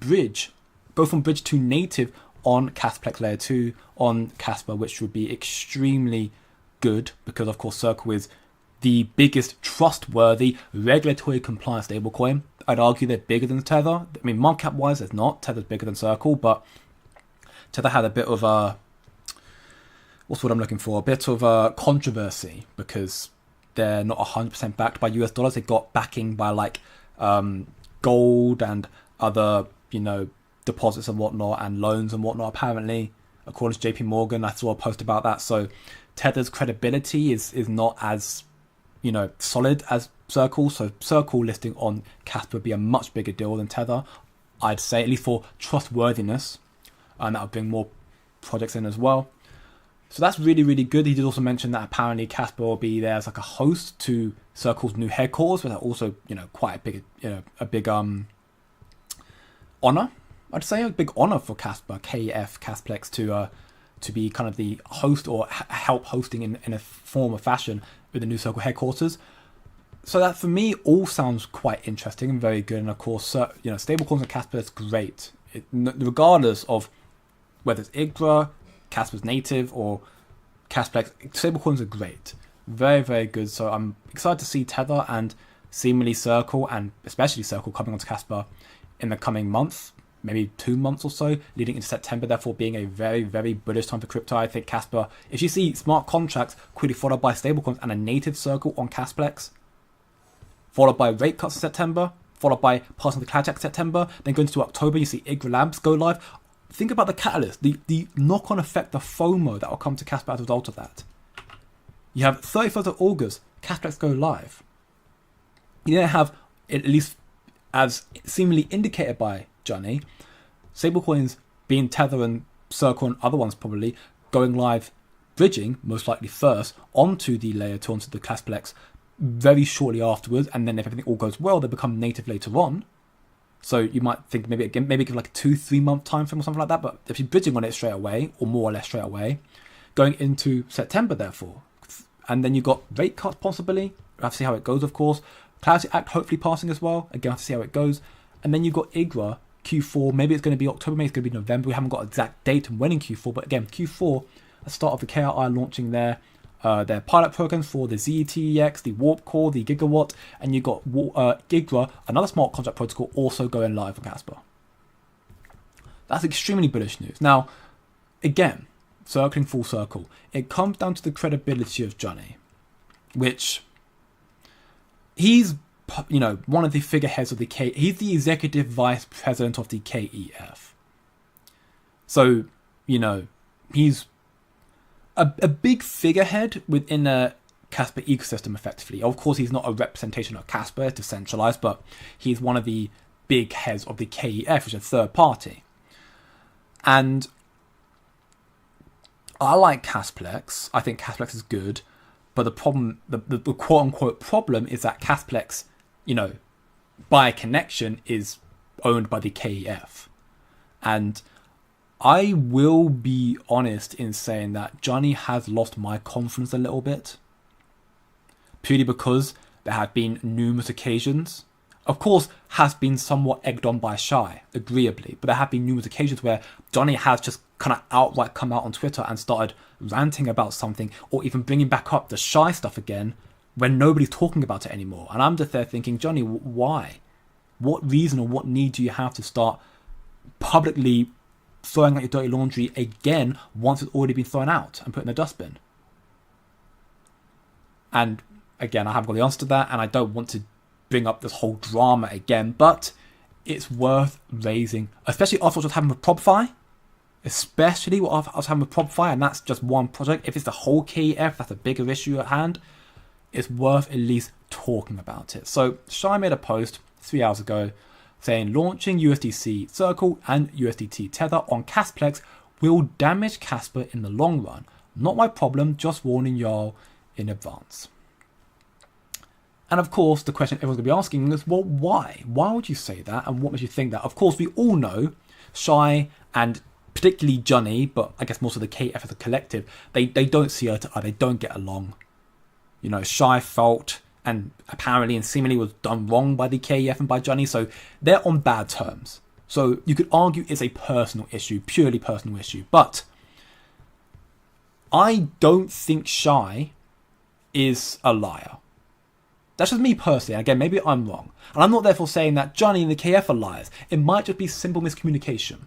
go from bridge to native on Casplex Layer 2 on Casper, which would be extremely good because, of course, Circle is the biggest trustworthy regulatory compliant stablecoin. I'd argue they're bigger than Tether. I mean, market cap wise, there's not. Tether's bigger than Circle, but Tether had a bit of a a bit of a controversy because they're not 100% backed by US dollars. They got backing by gold and other, deposits and whatnot and loans and whatnot, apparently, according to JP Morgan. I saw a post about that. So Tether's credibility is not as, solid as Circle. So Circle listing on Casper would be a much bigger deal than Tether, I'd say, at least for trustworthiness. And that would bring more projects in as well. So that's really, really good. He did also mention that apparently Casper will be there as like a host to Circle's new headquarters, which are also, quite a big honor. I'd say a big honor for Casper, KEF, Casplex to be kind of the host or help hosting in a form or fashion with the new Circle headquarters. So that for me all sounds quite interesting and very good. And of course, stablecoins on Casper is great, regardless of whether it's IGRA, Casper's native, or Casplex. Stablecoins are great, very, very good. So I'm excited to see Tether and seemingly Circle, and especially Circle, coming onto Casper in the coming months, maybe 2 months or so, leading into September, therefore being a very, very bullish time for crypto. I think Casper, if you see smart contracts quickly followed by stablecoins and a native Circle on Casplex, followed by rate cuts in September, followed by passing the Cloud Jack in September, then going into October, you see IGRA Labs go live. Think about the catalyst, the knock-on effect, the FOMO that will come to Casper as a result of that. You have 31st of August, Casplex go live. You then have, at least as seemingly indicated by Johnny, stablecoins being Tether and Circle and other ones probably going live, bridging most likely first onto the layer 2, onto the Casplex very shortly afterwards, and then if everything all goes well, they become native later on. So you might think maybe give like a 2-3 month time frame or something like that. But if you're bridging on it straight away, or more or less straight away, going into September, therefore, and then you've got rate cuts possibly. We'll have to see how it goes, of course. Clarity Act hopefully passing as well. Again, we'll have to see how it goes. And then you've got IGRA Q4. Maybe it's going to be October. Maybe it's going to be November. We haven't got an exact date and when in Q4. But again, Q4, the start of the KRI launching their pilot programs for the ZTEX, the Warp Core, the Gigawatt, and you've got IGRA, another smart contract protocol, also going live on Casper. That's extremely bullish news. Now, again, circling full circle, it comes down to the credibility of Johnny, which he's, one of the figureheads of the he's the executive vice president of the KEF. So, he's a big figurehead within a Casper ecosystem, effectively. Of course, he's not a representation of Casper, it's decentralized, but he's one of the big heads of the KEF, which is a third party. And I like Casplex. I think Casplex is good, but the problem, the quote-unquote problem, is that Casplex, by connection, is owned by the KEF. And I will be honest in saying that Johnny has lost my confidence a little bit, purely because there have been numerous occasions, of course, has been somewhat egged on by Shy, agreeably, but there have been numerous occasions where Johnny has just kind of outright come out on Twitter and started ranting about something, or even bringing back up the Shy stuff again when nobody's talking about it anymore. And I'm just there thinking, Johnny, why? What reason or what need do you have to start publicly throwing out your dirty laundry again once it's already been thrown out and put in the dustbin? And again, I haven't got the answer to that, and I don't want to bring up this whole drama again, but it's worth raising, especially after what's happened with ProbFi. Especially what I was having with ProbFi, and that's just one project. If it's the whole KEF, that's a bigger issue at hand. It's worth at least talking about it. So Shai made a post 3 hours ago saying launching USDC Circle and USDT Tether on Casplex will damage Casper in the long run. Not my problem, just warning y'all in advance. And of course, the question everyone's going to be asking is, well, why? Why would you say that? And what makes you think that? Of course, we all know Shai and particularly Johnny, but I guess most of the KF as a collective, they don't see eye to eye, they don't get along. You know, Shai felt and apparently and seemingly was done wrong by the KF and by Johnny, so they're on bad terms. So you could argue it's a personal issue, purely personal issue, but I don't think Shai is a liar. That's just me personally, and again, maybe I'm wrong. And I'm not therefore saying that Johnny and the KF are liars. It might just be simple miscommunication.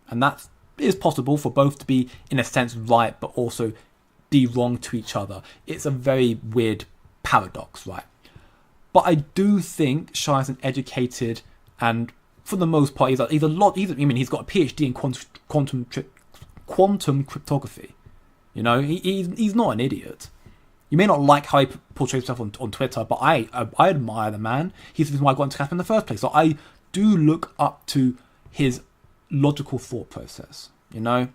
And that is possible for both to be, in a sense, right, but also be wrong to each other. It's a very weird paradox, right? But I do think Shai is an educated, and for the most part, he's got a PhD in quantum cryptography. You know, he's not an idiot. You may not like how he portrays himself on Twitter, but I admire the man. He's the reason why I got into Casper in the first place. So I do look up to his logical thought process. You know,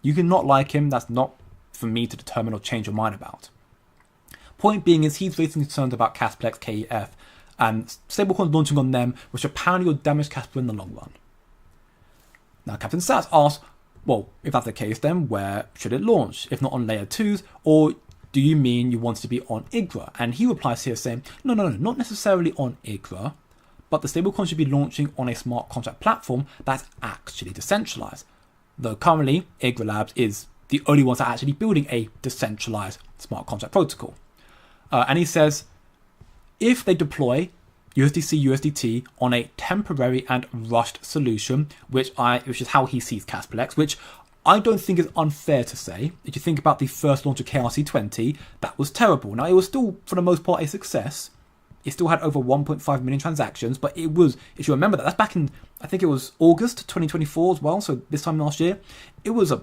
you can not like him. That's not for me to determine or change your mind about. Point being is he's raising concerns about Casplex, KEF, and stablecoins launching on them, which apparently will damage Casper in the long run. Now, Captain Sats asks, well, if that's the case, then where should it launch? If not on layer 2s, or do you mean you want it to be on IGRA? And he replies here saying, no, not necessarily on IGRA, but the stablecoin should be launching on a smart contract platform that's actually decentralized. Though currently, IGRA Labs is the only ones that are actually building a decentralized smart contract protocol. And he says, if they deploy USDC USDT on a temporary and rushed solution, which is how he sees Casplex, which I don't think is unfair to say. If you think about the first launch of KRC20, that was terrible. Now, it was still, for the most part, a success. It still had over 1.5 million transactions, but it was, if you remember that's back in, I think it was August 2024 as well, so this time last year, it was a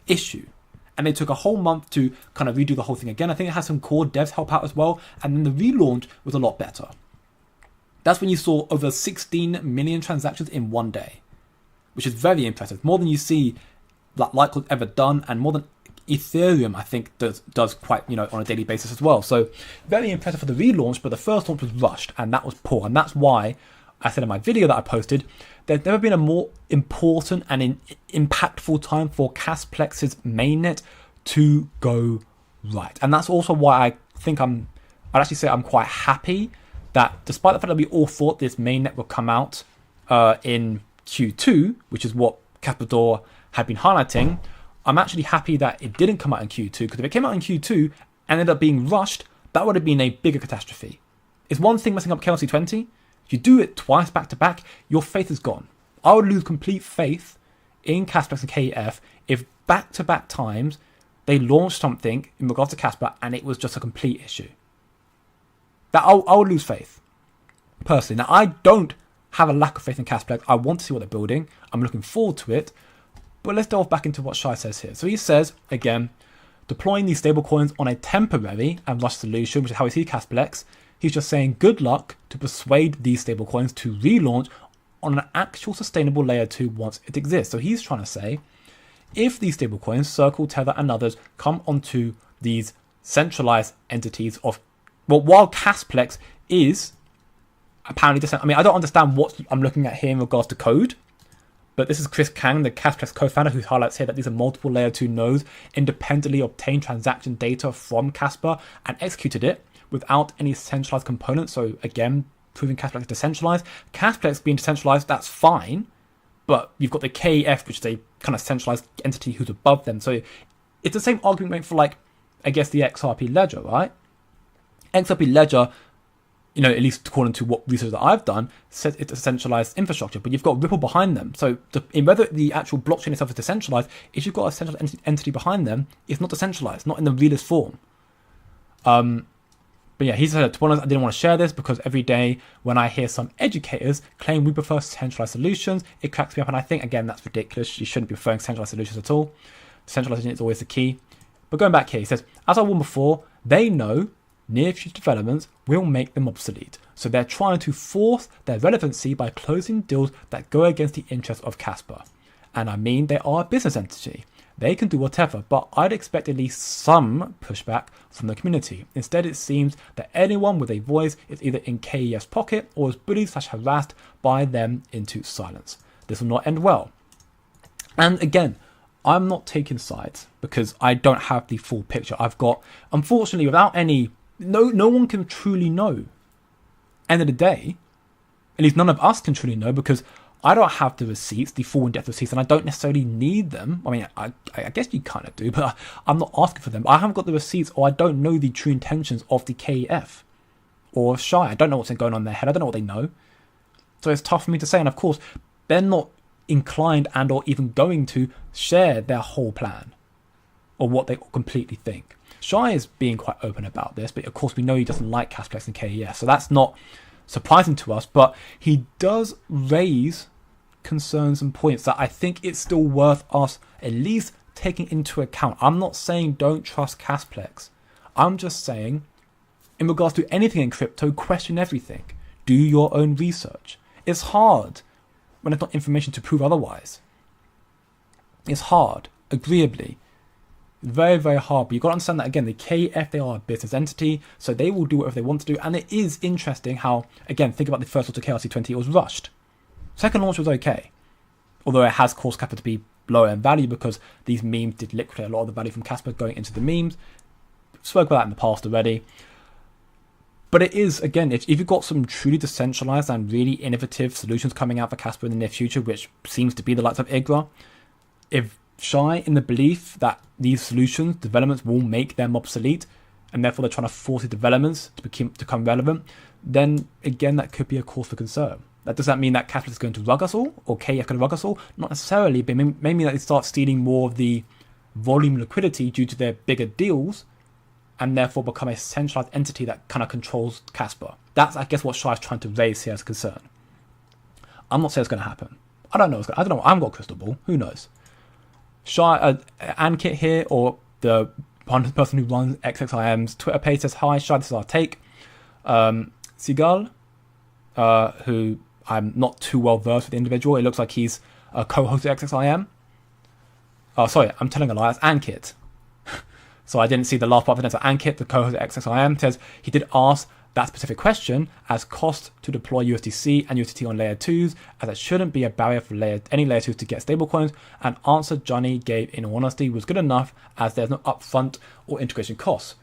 issue. And they took a whole month to kind of redo the whole thing again. I think it had some core devs help out as well, and then the relaunch was a lot better. That's when you saw over 16 million transactions in one day, which is very impressive. More than you see that Litecoin's ever done, and more than Ethereum, I think, does quite, on a daily basis as well. So very impressive for the relaunch, but the first launch was rushed, and that was poor. And that's why I said in my video that I posted, there's never been a more important and impactful time for Casplex's mainnet to go right. And that's also why I think I'd actually say I'm quite happy that despite the fact that we all thought this mainnet would come out in Q2, which is what Casper had been highlighting, I'm actually happy that it didn't come out in Q2, because if it came out in Q2 and ended up being rushed, that would have been a bigger catastrophe. It's one thing messing up KLC20. If you do it twice back to back, your faith is gone. I would lose complete faith in Casper and KF if back to back times they launched something in regards to Casper and it was just a complete issue. That I would lose faith, personally. Now, I don't have a lack of faith in Casplex. I want to see what they're building. I'm looking forward to it. But let's delve back into what Shai says here. So he says, again, deploying these stablecoins on a temporary and rushed solution, which is how we see Casplex. He's just saying good luck to persuade these stablecoins to relaunch on an actual sustainable layer 2 once it exists. So he's trying to say, if these stablecoins, Circle, Tether, and others, come onto these centralized entities of, well, while Casplex is apparently, I don't understand what I'm looking at here in regards to code, but this is Chris Kang, the Casplex co-founder, who highlights here that these are multiple layer 2 nodes independently obtained transaction data from Casper and executed it without any centralized components. So again, proving Casplex is decentralized. Casplex being decentralized, that's fine, but you've got the KF, which is a kind of centralized entity who's above them. So it's the same argument for, like, I guess the XRP ledger, right? XRP ledger, at least according to what research that I've done, says it's a centralized infrastructure, but you've got Ripple behind them. So in whether the actual blockchain itself is decentralized, if you've got a centralized entity behind them, it's not decentralized, not in the realest form. But yeah, he said, to be honest, I didn't want to share this because every day when I hear some educators claim we prefer centralized solutions, it cracks me up. And I think, again, that's ridiculous. You shouldn't be preferring centralized solutions at all. Centralization is always the key. But going back here, he says, as I warned before, they know near future developments will make them obsolete. So they're trying to force their relevancy by closing deals that go against the interests of Casper. And I mean, they are a business entity. They can do whatever, but I'd expect at least some pushback from the community. Instead, it seems that anyone with a voice is either in KEF's pocket or is bullied/harassed by them into silence. This will not end well. And again, I'm not taking sides because I don't have the full picture. I've got, unfortunately, without any, no one can truly know. End of the day, at least none of us can truly know because I don't have the receipts, the full in-depth receipts, and I don't necessarily need them. I mean, I guess you kind of do, but I'm not asking for them. I haven't got the receipts, or I don't know the true intentions of the KEF or Shy. I don't know what's going on in their head. I don't know what they know. So it's tough for me to say. And of course, they're not inclined and or even going to share their whole plan or what they completely think. Shy is being quite open about this, but of course we know he doesn't like Cashplex and KEF, so that's not surprising to us, but he does raise concerns and points that I think it's still worth us at least taking into account. I'm not saying don't trust Cashplex. I'm just saying, in regards to anything in crypto, question everything. Do your own research. It's hard when there's not information to prove otherwise. It's hard, agreeably. Very, very hard. But you've got to understand that, again, the KEF, they are a business entity, so they will do whatever they want to do. And it is interesting how, again, think about the first launch of KRC20, it was rushed. Second launch was okay. Although it has caused Casper to be lower in value because these memes did liquidate a lot of the value from Casper going into the memes. Spoke about that in the past already. But it is, again, if you've got some truly decentralized and really innovative solutions coming out for Casper in the near future, which seems to be the likes of IGRA, if Shy in the belief that these solutions, developments will make them obsolete, and therefore they're trying to force the developments to become relevant, then again, that could be a cause for concern. Does that mean that Casper is going to rug us all, or KEF going to rug us all? Not necessarily, but maybe that they start stealing more of the volume liquidity due to their bigger deals, and therefore become a centralized entity that kind of controls Casper. That's, I guess, what Shy is trying to raise here as a concern. I'm not saying it's going to happen. I don't know. I don't know. I haven't got a crystal ball. Who knows? Shy, Ankit here, or the person who runs XXIM's Twitter page says, hi, Shy, this is our take. Sigal, who I'm not too well versed with the individual. It looks like he's a co-host at XXIM. Oh, sorry, I'm telling a lie. It's Ankit. So I didn't see the last part of it. So Ankit, the co-host at XXIM, says he did ask that specific question as cost to deploy USDC and USDT on layer 2s, as it shouldn't be a barrier for any layer 2s to get stablecoins, and answer Johnny gave in all honesty was good enough as there's no upfront or integration costs,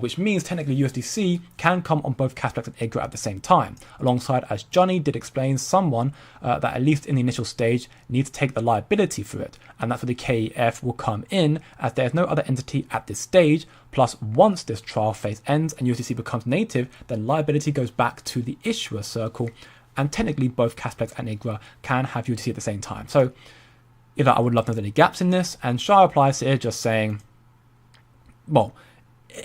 which means technically USDC can come on both Cashplex and IGRA at the same time, alongside, as Johnny did explain, someone that at least in the initial stage needs to take the liability for it, and that's where the KEF will come in, as there's no other entity at this stage. Plus, once this trial phase ends and USDC becomes native, then liability goes back to the issuer circle, and technically both Cashplex and IGRA can have USDC at the same time. So, if I would love to know any gaps in this, and Shah replies here just saying, well,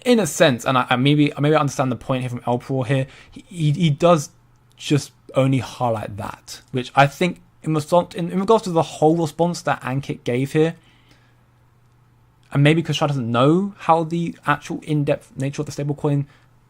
in a sense, and I maybe understand the point here from Elpro here, he does just only highlight that, which I think in regards to the whole response that Ankit gave here, and maybe because Shah doesn't know how the actual in-depth nature of the stablecoin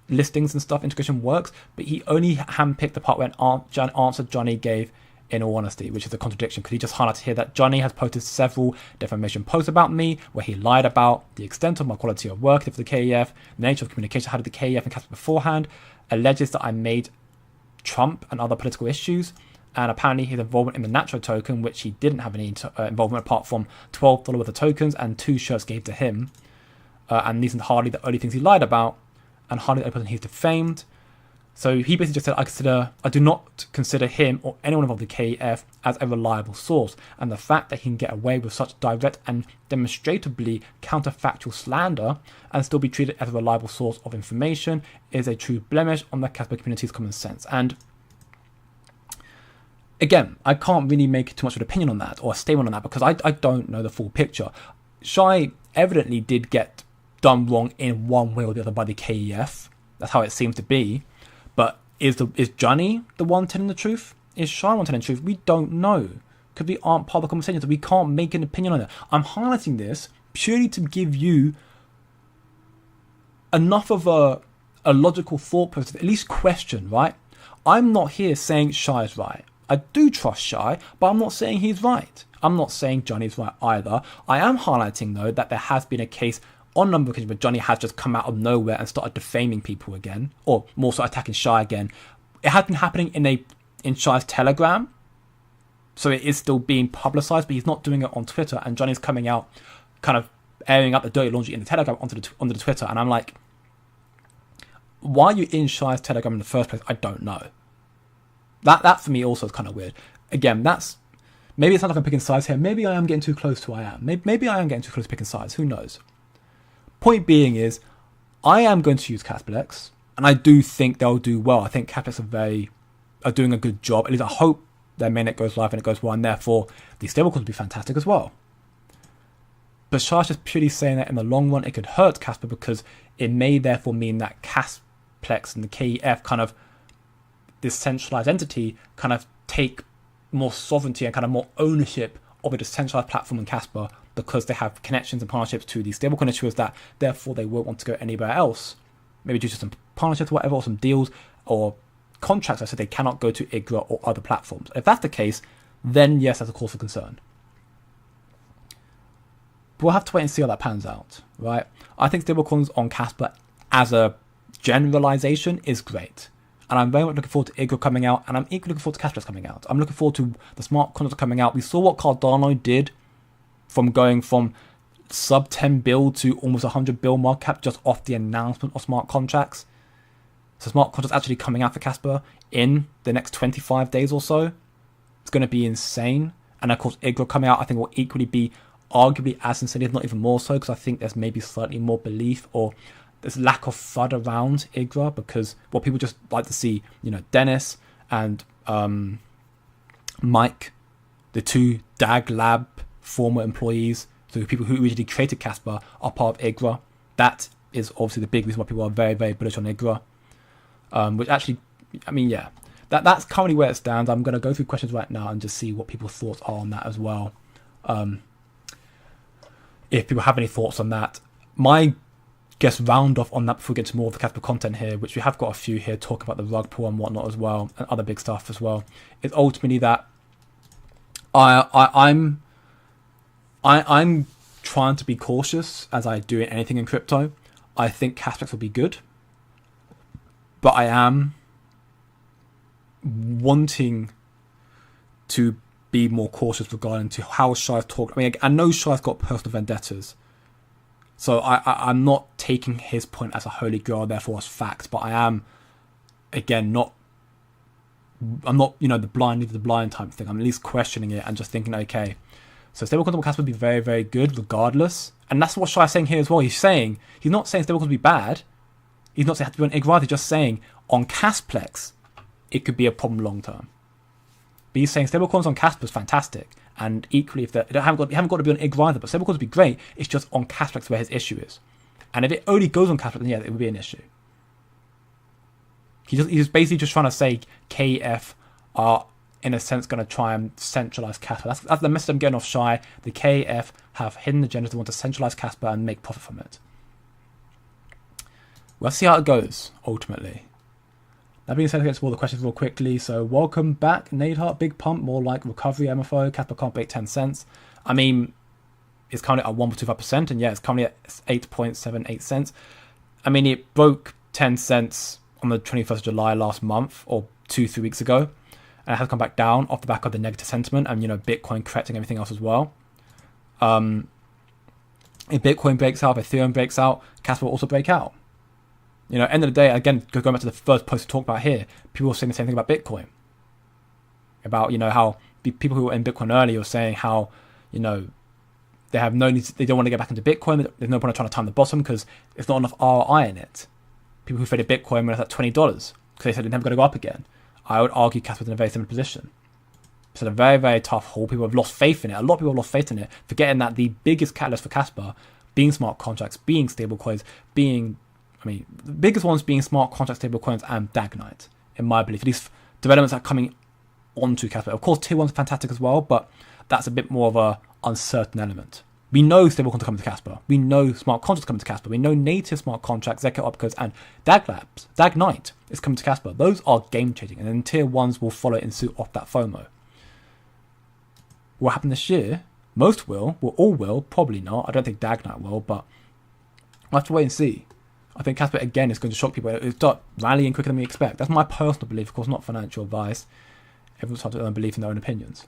listings and stuff integration works, but he only handpicked the part where an answer Johnny gave in all honesty, which is a contradiction, because he just highlighted here that Johnny has posted several defamation posts about me where he lied about the extent of my quality of work for the KEF, the nature of communication I had with the KEF and Casper beforehand, alleges that I made Trump and other political issues, and apparently his involvement in the Natro token, which he didn't have any involvement apart from $12 worth of tokens and 2 shirts gave to him, and these are hardly the only things he lied about, and hardly the only person he's defamed. So he basically just said, I do not consider him or anyone involved in the KEF as a reliable source, and the fact that he can get away with such direct and demonstrably counterfactual slander and still be treated as a reliable source of information is a true blemish on the Casper community's common sense. And again, I can't really make too much of an opinion on that or a statement on that because I don't know the full picture. Shy evidently did get done wrong in one way or the other by the KEF. That's how it seems to be. But is Johnny the one telling the truth? Is Shy one telling the truth? We don't know, because we aren't part of the conversation, so we can't make an opinion on it. I'm highlighting this purely to give you enough of a logical thought process, at least question, right? I'm not here saying Shy is right. I do trust Shy, but I'm not saying he's right. I'm not saying Johnny's right either. I am highlighting, though, that there has been a case on a number of occasions where Johnny has just come out of nowhere and started defaming people again, or more so attacking Shy again. It has been happening in Shy's Telegram, so it is still being publicized, but he's not doing it on Twitter, and Johnny's coming out kind of airing out the dirty laundry in the Telegram onto the Twitter, and I'm like, why are you in Shy's Telegram in the first place? I don't know. That for me also is kind of weird. Again, maybe it's not like I'm picking sides here. Maybe I am getting too close to I am. Maybe I am getting too close to picking sides. Who knows? Point being is, I am going to use Casper, and I do think they'll do well. I think Casper are doing a good job. At least I hope their mainnet goes live and it goes well, and therefore the stablecoins will be fantastic as well. But Shah's just purely saying that in the long run it could hurt Casper, because it may therefore mean that Casplex and the KEF kind of, this centralized entity, kind of take more sovereignty and kind of more ownership of a decentralized platform in Casper, because they have connections and partnerships to these stablecoin issuers that therefore they won't want to go anywhere else, maybe due to some partnerships or whatever, or some deals or contracts that said they cannot go to IGRA or other platforms. If that's the case, then yes, that's a cause for concern. But we'll have to wait and see how that pans out, right? I think stablecoins on Casper as a generalization is great. And I'm very much looking forward to IGRA coming out, and I'm equally looking forward to Casper coming out. I'm looking forward to the smart contracts coming out. We saw what Cardano did from going from sub 10 bill to almost 100 bill market cap just off the announcement of smart contracts. So smart contracts actually coming out for Casper in the next 25 days or so. It's going to be insane. And of course, IGRA coming out, I think will equally be arguably as insane, if not even more so, because I think there's maybe slightly more belief, or there's lack of FUD around IGRA, because what people just like to see, Dennis and Mike, the two DAG Lab former employees, so the people who originally created Casper, are part of IGRA. That is obviously the big reason why people are very, very bullish on IGRA. Which actually, that's currently where it stands. I'm going to go through questions right now and just see what people's thoughts are on that as well. If people have any thoughts on that. My guess round off on that before we get to more of the Casper content here, which we have got a few here talking about the rug pull and whatnot as well, and other big stuff as well, is ultimately that I'm trying to be cautious as I do in anything in crypto. I think Casper will be good, but I am wanting to be more cautious regarding to how Shy's talked. I know Shy's got personal vendettas, so I'm not taking his point as a holy grail, therefore as fact, but I am, again, I'm not, the blind lead the blind type thing. I'm at least questioning it and just thinking, okay, so stablecoins on Casper will be very, very good regardless. And that's what Shy's saying here as well. He's not saying stablecoins will be bad. He's not saying it has to be on IGRA. He's just saying on Casplex, it could be a problem long term. But he's saying stablecoins on Casper is fantastic. And equally, if they haven't got to be on IGRA either, but stablecoins would be great. It's just on Casplex where his issue is. And if it only goes on Casper, then yeah, it would be an issue. He's basically just trying to say KF are, in a sense, going to try and centralize Casper. That's the message I'm getting off Shy. The KF have hidden agendas. They want to centralize Casper and make profit from it. We'll see how it goes, ultimately. That being said, let's get to all the questions real quickly. So, welcome back, Nadehart. Big pump, more like recovery MFO. Casper can't break 10 cents. It's currently at 1.25%, and yeah, it's currently at 8.78 cents. It broke 10 cents on the 21st of July last month, or 2-3 weeks ago, and it has come back down off the back of the negative sentiment and Bitcoin correcting everything else as well. If Bitcoin breaks out, if Ethereum breaks out, Casper will also break out. End of the day, again, going back to the first post to talk about here, people were saying the same thing about Bitcoin. About, how the people who were in Bitcoin earlier were saying how, they have no need, they don't want to get back into Bitcoin. There's no point in trying to time the bottom because there's not enough ROI in it. People who traded Bitcoin when it's at $20 because they said it's never going to go up again. I would argue Casper's in a very similar position. It's a very, very tough hole. People have lost faith in it. A lot of people have lost faith in it, forgetting that the biggest catalyst for Casper, being smart contracts, being stablecoins, being I mean, the biggest ones being smart contract stablecoins and Dagnite, in my belief. These developments are coming onto Casper. Of course, tier 1's fantastic as well, but that's a bit more of a uncertain element. We know stablecoins are coming to Casper. We know smart contracts are coming to Casper. We know native smart contracts, Zk Opcodes, and Dagnite is coming to Casper. Those are game changing, and then tier 1s will follow in suit off that FOMO. What happened this year? Most will. Well, all will. Probably not. I don't think Dagnite will, but we'll have to wait and see. I think Casper, again, is going to shock people. It'll start rallying quicker than we expect. That's my personal belief, of course, not financial advice. Everyone's starting to believe in their own opinions.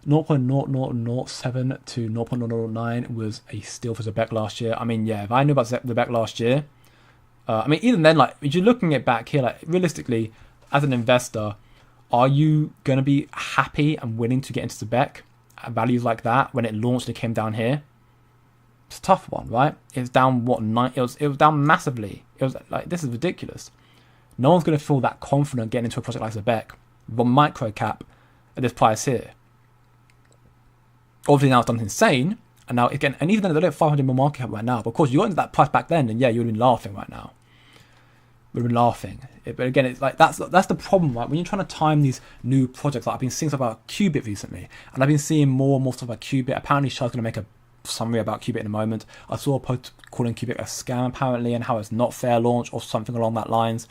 0.0007 to 0.0009 was a steal for Zebek last year. I mean, yeah, if I knew about Zebek last year, I mean, even then, like, if you're looking at back here, like, realistically, as an investor, are you going to be happy and willing to get into Zebek at values like that when it launched and it came down here? It's a tough one, right? It's down, what, 9? It was down massively. It was like, this is ridiculous. No one's going to feel that confident getting into a project like Zebek, but micro cap at this price here. Obviously now it's done insane, and now again, and even though they don't have 500 mil market cap right now, but of course you got into that price back then, and yeah, you would have been laughing right now. Would have been laughing. But again, it's like that's the problem, right? When you're trying to time these new projects, like I've been seeing stuff about Qubit recently, and I've been seeing more and more stuff about Qubit. Apparently, Shah's going to make a summary about Qubit in a moment. I saw a post calling Qubit a scam apparently, and how it's not fair launch or something along that lines.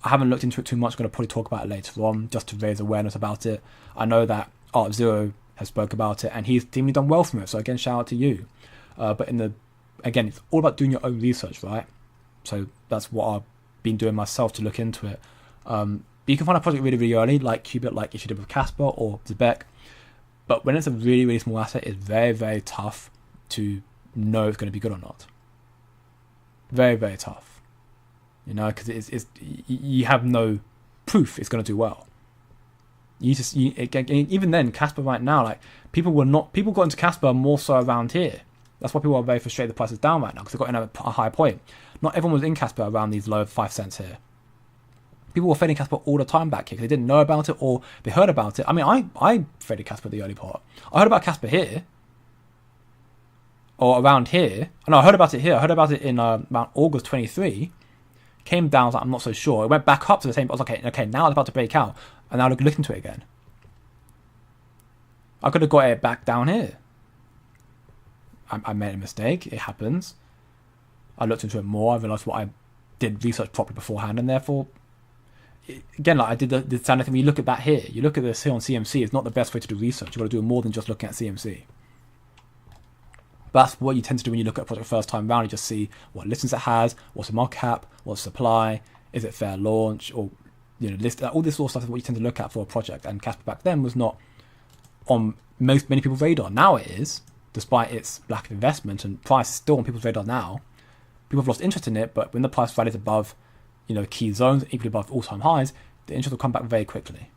I haven't looked into it too much. I'm going to probably talk about it later on, just to raise awareness about it. I know that Art Zero has spoke about it, and he's seemingly done well from it. So again, shout out to you. But again, it's all about doing your own research, right? So that's what I've been doing myself to look into it. But you can find a project really, really early, like Qubit, like you did with Casper or Zebek. But when it's a really, really small asset, it's very, very tough to know if it's going to be good or not. Very, very tough. You know, because you have no proof it's going to do well. Even then, Casper right now, like people got into Casper more so around here. That's why people are very frustrated the price is down right now, because they got in at a high point. Not everyone was in Casper around these low 5 cents here. People were fading Casper all the time back here because they didn't know about it or they heard about it. I mean, I faded Casper at the early part. I heard about Casper here or around here. No, I heard about it here. I heard about it in about August 23. Came down, I was like, I'm not so sure. It went back up to the same. I was like, okay, now it's about to break out. And now look into it again. I could have got it back down here. I made a mistake. It happens. I looked into it more. I realised what I did research properly beforehand, and therefore, again, like I did the standard thing. When you look at that here, you look at this here on CMC. It's not the best way to do research. You've got to do more than just looking at CMC. But that's what you tend to do when you look at a project first time round. You just see what listings it has, what's the market cap, what's the supply, is it fair launch, or all this sort of stuff is what you tend to look at for a project. And Casper back then was not on many people's radar. Now it is, despite its lack of investment, and price is still on people's radar now. People have lost interest in it, but when the price rallies above, key zones, equally above all-time highs, the interest will come back very quickly.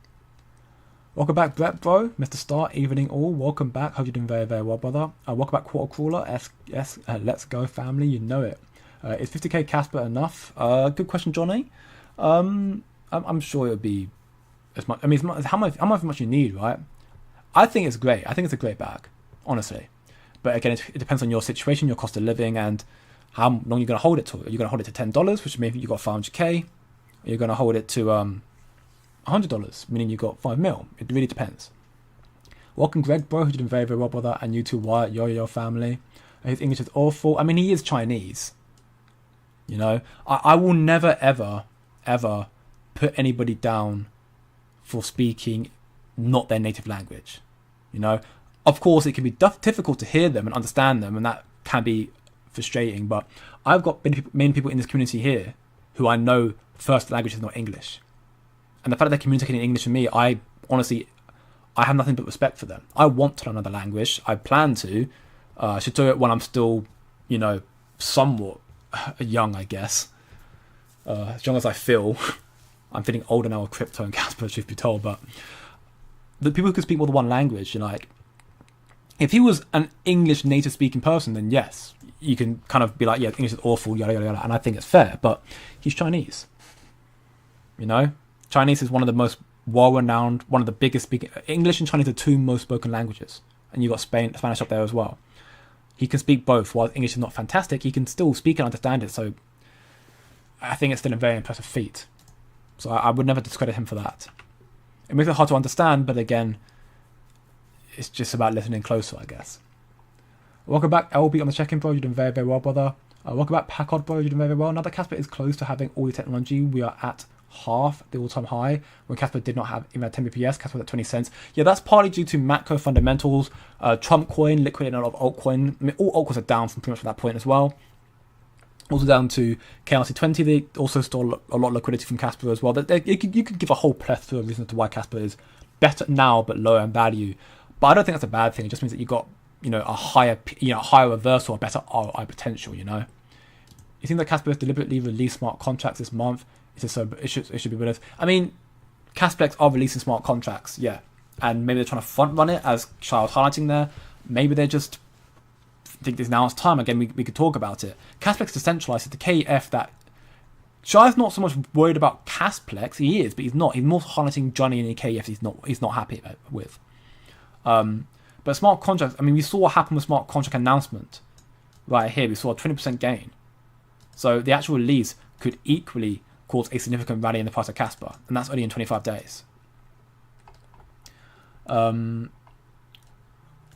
Welcome back, Brett, bro. Mr. Star, evening all. Welcome back. Hope you're doing very, very well, brother. Welcome back, Quarter Crawler. Yes, let's go, family. You know it. Is 50k Casper enough? Good question, Johnny. I'm sure it would be as much. I mean, how much you need, right? I think it's great. I think it's a great bag, honestly. But again, it depends on your situation, your cost of living, and how long you're going to hold it to. Are you going to hold it to $10, which maybe you got 500k? Or you're going to hold it to $100, meaning you got 5 mil. It really depends. Welcome, Greg, bro. Who's doing very, very well, brother. And you too, Wyatt, yo, family. His English is awful. I mean, he is Chinese. I will never, ever put anybody down for speaking not their native language. Of course, it can be difficult to hear them and understand them, and that can be frustrating. But I've got many people in this community here who I know first language is not English. And the fact that they're communicating in English with me, I have nothing but respect for them. I want to learn another language. I plan to. I should do it when I'm still, somewhat young, I guess. As young as I feel. I'm feeling older now with crypto and Casper, truth be told. But the people who can speak more than one language, if he was an English native speaking person, then yes, you can kind of be like, yeah, English is awful, yada, yada, yada. And I think it's fair. But he's Chinese. Chinese is one of the most well-renowned, one of the biggest speaking. English and Chinese are two most spoken languages, and you got Spanish up there as well. He can speak both. While English is not fantastic, he can still speak and understand it. So I think it's still a very impressive feat. So I would never discredit him for that. It makes it hard to understand, but again, it's just about listening closer, I guess. Welcome back, LB on the check-in, bro. You're doing very, very well, brother. Welcome back, Packard, bro. You're doing very, very well. Now that Casper is close to having all the technology, we are at half the all-time high. When Casper did not have even at 10 BPS, Casper was at 20 cents. Yeah, that's partly due to macro fundamentals. Trump coin liquidating a lot of altcoin. I mean, all altcoins are down from pretty much from that point as well. Also down to KRC20, they also stole a lot of liquidity from Casper as well. You could give a whole plethora of reasons to why Casper is better now but lower in value. But I don't think that's a bad thing. It just means that you got a higher reversal, a better ROI potential. You think that Casper has deliberately released smart contracts this month? It should be with us. I mean, Cashbacks are releasing smart contracts, yeah, and maybe they're trying to front run it, as Charles highlighting there. Maybe they're just think this now is time. Again, we could talk about it. Casplex decentralized is the KF that Shai's not so much worried about Casplex. He is, but he's not. He's more highlighting Johnny and the KF he's not happy with. But smart contracts, I mean, we saw what happened with smart contract announcement. Right here, we saw a 20% gain. So the actual release could equally cause a significant rally in the price of Casper, and that's only in 25 days.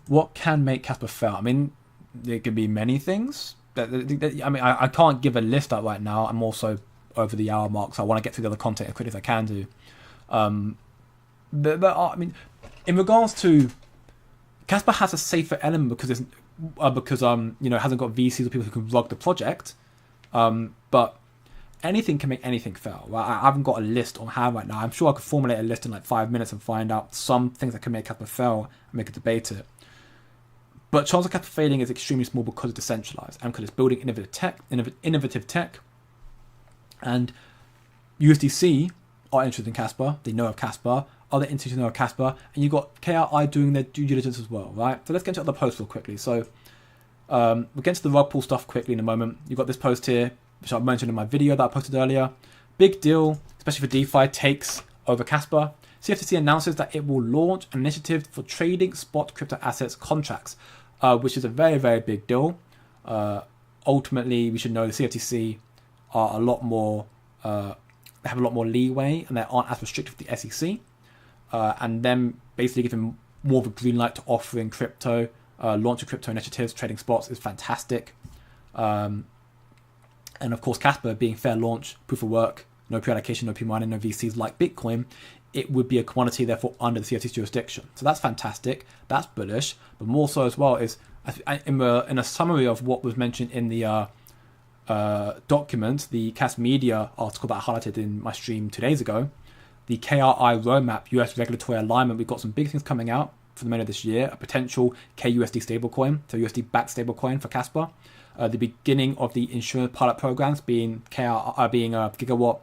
What can make Casper fail? I mean, there could be many things. I can't give a list out right now. I'm also over the hour mark, so I want to get to the other content as quickly as I can do. In regards to Casper has a safer element because it hasn't got VCs or people who can rug the project. But anything can make anything fail. Right? I haven't got a list on hand right now. I'm sure I could formulate a list in like 5 minutes and find out some things that can make Casper fail and make a debate it. But chance of Casper failing is extremely small because it's decentralized and because it's building innovative tech. And USDC are interested in Casper. They know of Casper. Other institutions know of Casper. And you've got KRI doing their due diligence as well, right? So let's get into other posts real quickly. So we'll get into the rug pull stuff quickly in a moment. You've got this post here, which I mentioned in my video that I posted earlier. Big deal, especially for DeFi, takes over Casper. CFTC announces that it will launch an initiative for trading spot crypto assets contracts, which is a very, very big deal. Ultimately, we should know the CFTC are a lot more, they have a lot more leeway and they aren't as restrictive with the SEC. And them basically giving more of a green light to offering crypto, launching crypto initiatives, trading spots is fantastic. And of course, Casper being fair launch, proof of work, no pre-allocation, no pre-mining, no VCs like Bitcoin, it would be a commodity, therefore, under the CFTC jurisdiction. So that's fantastic. That's bullish. But more so as well is, in a summary of what was mentioned in the document, the Cas Media article that I highlighted in my stream 2 days ago, the KRI roadmap, US regulatory alignment, we've got some big things coming out for the remainder of this year, a potential KUSD stablecoin, so USD-backed stablecoin for Casper, the beginning of the insurance pilot programs being Gigawatt,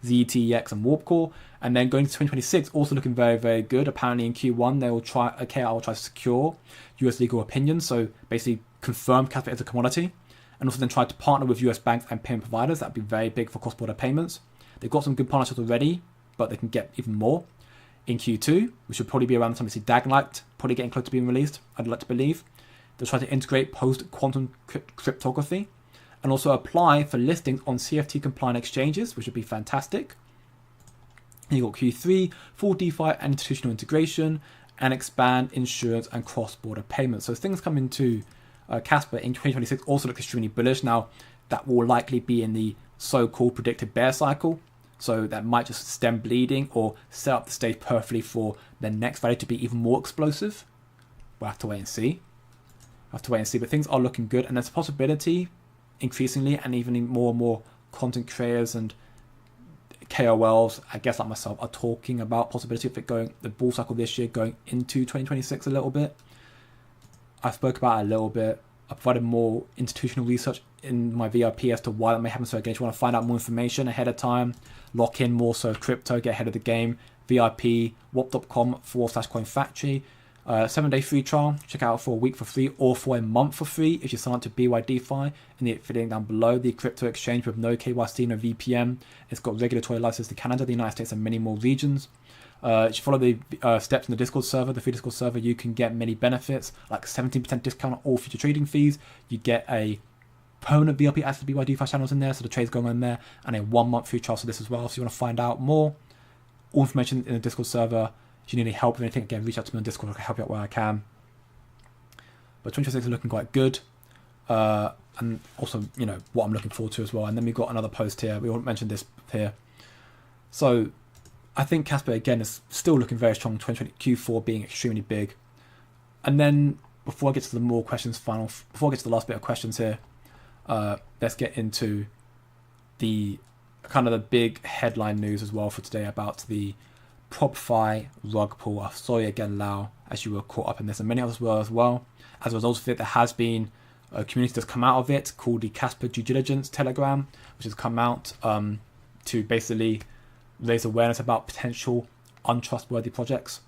ZTEX and Warp Core, and then going to 2026, also looking very, very good. Apparently in Q1, KR will try to secure US legal opinions, so basically confirm Casper as a commodity, and also then try to partner with US banks and payment providers. That'd be very big for cross-border payments. They've got some good partnerships already, but they can get even more. In Q2, which should probably be around the time we see Dagnlight probably getting close to being released, I'd like to believe. They'll try to integrate post-quantum cryptography and also apply for listings on CFT-compliant exchanges, which would be fantastic. And you've got Q3, full DeFi and institutional integration, and expand insurance and cross-border payments. So things come into Casper in 2026 also look extremely bullish. Now, that will likely be in the so-called predicted bear cycle. So that might just stem bleeding or set up the stage perfectly for the next value to be even more explosive. We'll have to wait and see. But things are looking good. And there's a possibility, increasingly, and even more and more content creators and KOLs, I guess like myself, are talking about possibility of it going, the bull cycle this year going into 2026 a little bit. I spoke about it a little bit. I provided more institutional research in my VIP as to why that may happen. So again, if you want to find out more information ahead of time, lock in more so crypto, get ahead of the game, VIP, wop.com/coinfactory. 7-day free trial. Check out for a week for free or for a month for free if you sign up to BYDFI in the affiliate down below. The crypto exchange with no KYC, no VPN. It's got regulatory license to Canada, the United States, and many more regions. If you follow the steps in the Discord server, the free Discord server, you can get many benefits, like 17% discount on all future trading fees. You get a permanent VIP access to BYDFI channels in there, so the trade's going on there, and a 1 month free trial for this as well. So you want to find out more, all information in the Discord server. If you need any help with anything, again, reach out to me on Discord. I can help you out where I can. But 2026 is looking quite good. And also, you know, what I'm looking forward to as well. And then we've got another post here. We all mentioned this here. So I think Casper, again, is still looking very strong. 2020 Q4 being extremely big. And then before I get to the more questions, before I get to the last bit of questions here, let's get into the kind of the big headline news as well for today about the PropFi rug pull. Sorry again, Lau, as you were caught up in this, and many others were as well. As a result of it, there has been a community that's come out of it called the Casper Due Diligence Telegram, which has come out to basically raise awareness about potential untrustworthy projects.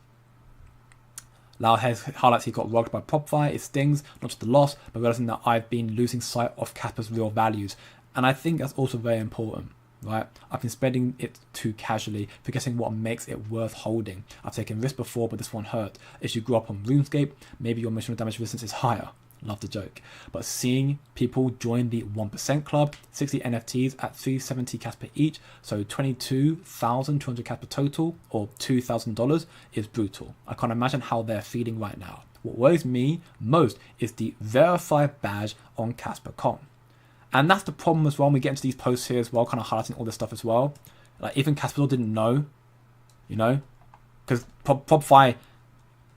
Lau highlights he got rugged by PropFi. It stings, not just the loss, but realizing that I've been losing sight of Casper's real values. And I think that's also very important, right? I've been spending it too casually, forgetting what makes it worth holding. I've taken risks before, but this one hurt. If you grew up on RuneScape, maybe your emotional damage resistance is higher. Love the joke. But seeing people join the 1% club, 60 NFTs at 370 Casper each, so 22,200 Casper total, or $2,000, is brutal. I can't imagine how they're feeling right now. What worries me most is the verified badge on Casper.com. And that's the problem as well when we get into these posts here as well, kind of highlighting all this stuff as well. Like, even Casper didn't know, you know, because PropFi,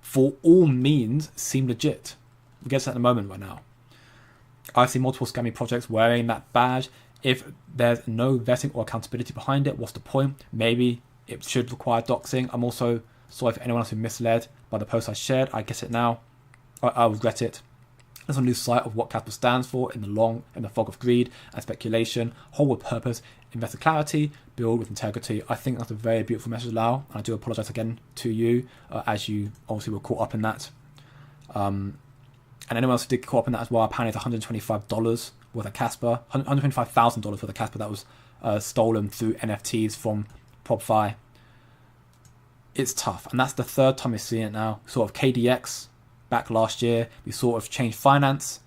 for all means, seem legit. We'll get to that in a moment right now. I see multiple scammy projects wearing that badge. If there's no vetting or accountability behind it, what's the point? Maybe it should require doxing. I'm also sorry for anyone else who misled by the post I shared. I get it now. I regret it. Let's not lose sight of what Casper stands for in the fog of greed and speculation. Hold with purpose, invest with clarity, build with integrity. I think that's a very beautiful message, Lau. And I do apologize again to you, as you obviously were caught up in that. And anyone else who did caught up in that as well, apparently it's $125 worth of Casper, $125,000 worth of Casper that was stolen through NFTs from PropFi. It's tough, and that's the third time we're seeing it now. Sort of KDX back last year, we sort of changed finance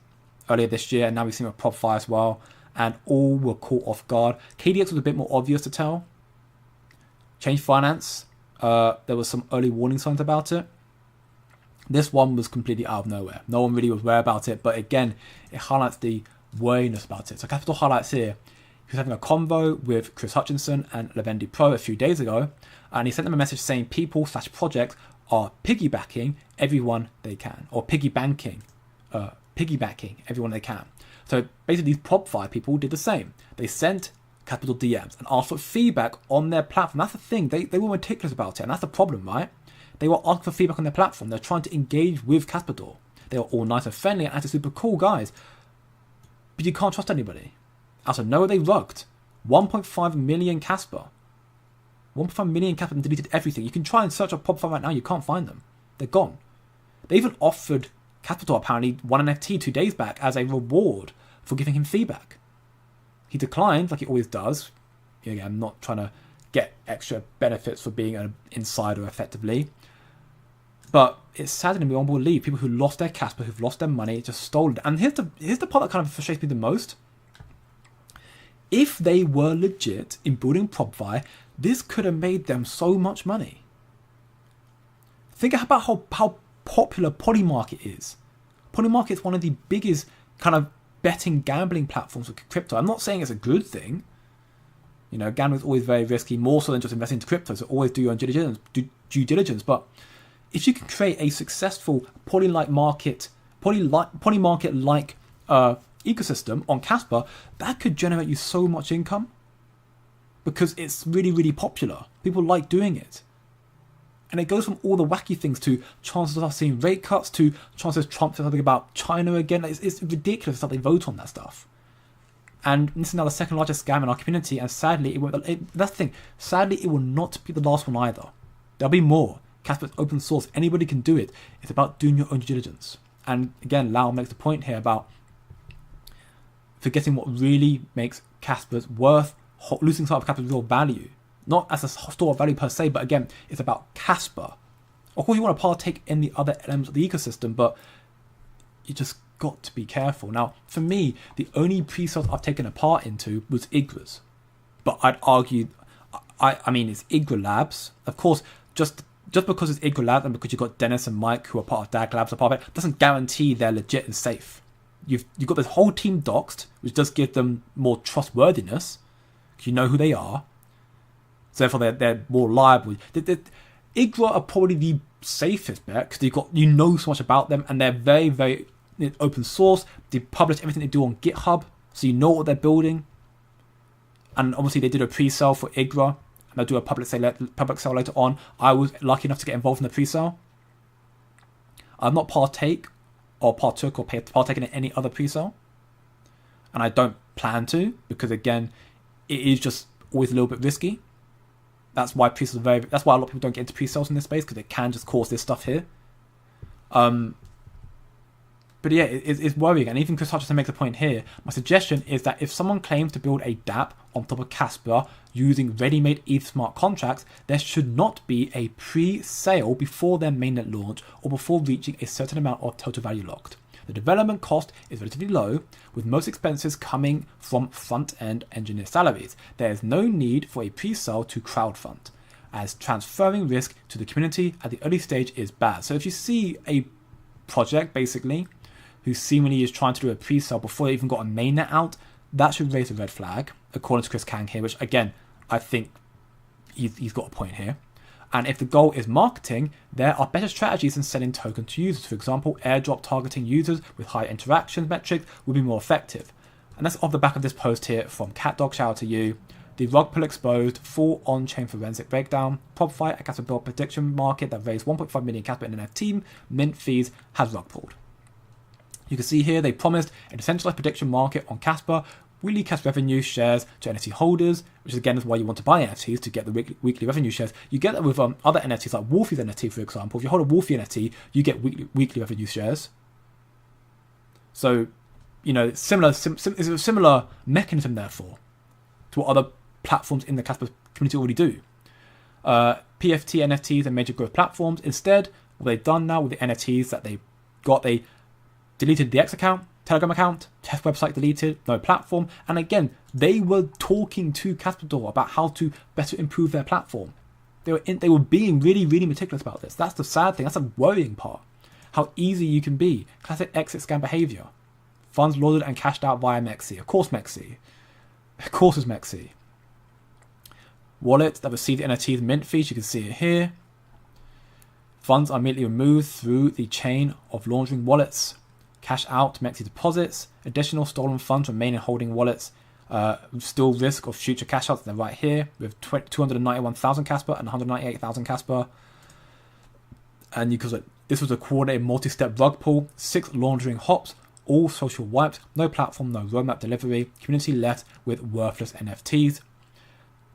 earlier this year, and now we've seen it with PropFi as well, and all were caught off guard. KDX was a bit more obvious to tell. Change finance, there was some early warning signs about it. This one was completely out of nowhere. No one really was aware about it, but again, it highlights the wariness about it. So Capital highlights here, he was having a convo with Chris Hutchinson and Levendi Pro a few days ago, and he sent them a message saying people/projects are piggybacking everyone they can, or piggybacking everyone they can. So basically, these PropFi people did the same. They sent Capital DMs and asked for feedback on their platform. That's the thing. They were meticulous about it, and that's the problem, right? They were asking for feedback on their platform. They're trying to engage with Casper. They were all nice and friendly and acting super cool guys. But you can't trust anybody. Out of nowhere, they rugged 1.5 million Casper. 1.5 million Casper and deleted everything. You can try and search up PropFi right now. You can't find them. They're gone. They even offered Casper apparently one NFT 2 days back as a reward for giving him feedback. He declined, like he always does. Again, I'm not trying to get extra benefits for being an insider effectively. But it's saddening me, one will leave. People who lost their Casper, who've lost their money, just stole it. And here's the part that kind of frustrates me the most. If they were legit in building PropFi, this could have made them so much money. Think about how popular Polymarket is. Polymarket is one of the biggest kind of betting gambling platforms with crypto. I'm not saying it's a good thing. You know, gambling is always very risky, more so than just investing into crypto. So always do your own due diligence. But if you can create a successful Polymarket like ecosystem on Casper, that could generate you so much income because it's really, really popular. People like doing it. And it goes from all the wacky things to chances of us seeing rate cuts to chances Trump says something about China again. It's ridiculous that they vote on that stuff. And this is now the second largest scam in our community. And sadly, that's the thing. Sadly, it will not be the last one either. There'll be more. Casper's open source. Anybody can do it. It's about doing your own due diligence. And again, Lau makes the point here about forgetting what really makes Casper's worth, losing sight of Casper's real value. Not as a store of value per se, but again, it's about Casper. Of course, you want to partake in the other elements of the ecosystem, but you just got to be careful. Now, for me, the only pre-sales I've taken a part into was IGRA's. But I'd argue, I mean, it's IGRA Labs. Of course, just because it's IGRA Labs and because you've got Dennis and Mike who are part of DAG Labs are part of it, doesn't guarantee they're legit and safe. You've got this whole team doxed, which does give them more trustworthiness, because you know who they are. So therefore, they're more liable. IGRA are probably the safest bet, because you know so much about them, and they're very, very open source. They publish everything they do on GitHub, so you know what they're building. And obviously they did a pre-sale for IGRA, and they'll do a public sale later on. I was lucky enough to get involved in the pre-sale. I've not partook or partaken in any other pre-sale, and I don't plan to, because again, it is just always a little bit risky. That's why pre-sales that's why a lot of people don't get into pre-sales in this space, because it can just cause this stuff here. But yeah, it's worrying. And even Chris Hutchinson makes a point here. My suggestion is that if someone claims to build a dApp on top of Casper using ready-made ETH smart contracts, there should not be a pre-sale before their mainnet launch or before reaching a certain amount of total value locked. The development cost is relatively low, with most expenses coming from front-end engineer salaries. There is no need for a pre-sale to crowdfund, as transferring risk to the community at the early stage is bad. So if you see a project, basically, who seemingly is trying to do a pre-sale before they even got a mainnet out, that should raise a red flag, according to Chris Kang here, which again, I think he's got a point here. And if the goal is marketing, there are better strategies than selling tokens to users. For example, airdrop targeting users with high interaction metrics will be more effective. And that's off the back of this post here from CatDog, shout out to you. The rug pull exposed, full on-chain forensic breakdown. Prop fight, a Casper build prediction market that raised 1.5 million Casper in NFT mint fees has rug pulled. You can see here they promised a decentralized prediction market on Casper, weekly cash revenue shares to NFT holders, which again is why you want to buy NFTs, to get the weekly revenue shares. You get that with other NFTs like Wolfie's NFT, for example. If you hold a Wolfie NFT, you get weekly revenue shares. So, you know, it's a similar mechanism, therefore, to what other platforms in the Casper community already do. PFT NFTs and major growth platforms. Instead, what they've done now with the NFTs that they got, they deleted the X account, Telegram account, test website deleted, no platform. And again, they were talking to Casper about how to better improve their platform. They were being really, really meticulous about this. That's the sad thing. That's the worrying part. How easy you can be. Classic exit scam behavior. Funds laundered and cashed out via Mexi. Of course, Mexi. Of course, it's Mexi. Wallets that receive the NFTs mint fees. You can see it here. Funds are immediately removed through the chain of laundering wallets. Cash out Mexi deposits. Additional stolen funds remain in holding wallets. Still risk of future cash outs. They're right here with 291,000 Casper and 198,000 Casper. And you can see this was a coordinated multi-step rug pull. 6 laundering hops. All social wipes. No platform, no roadmap delivery. Community left with worthless NFTs.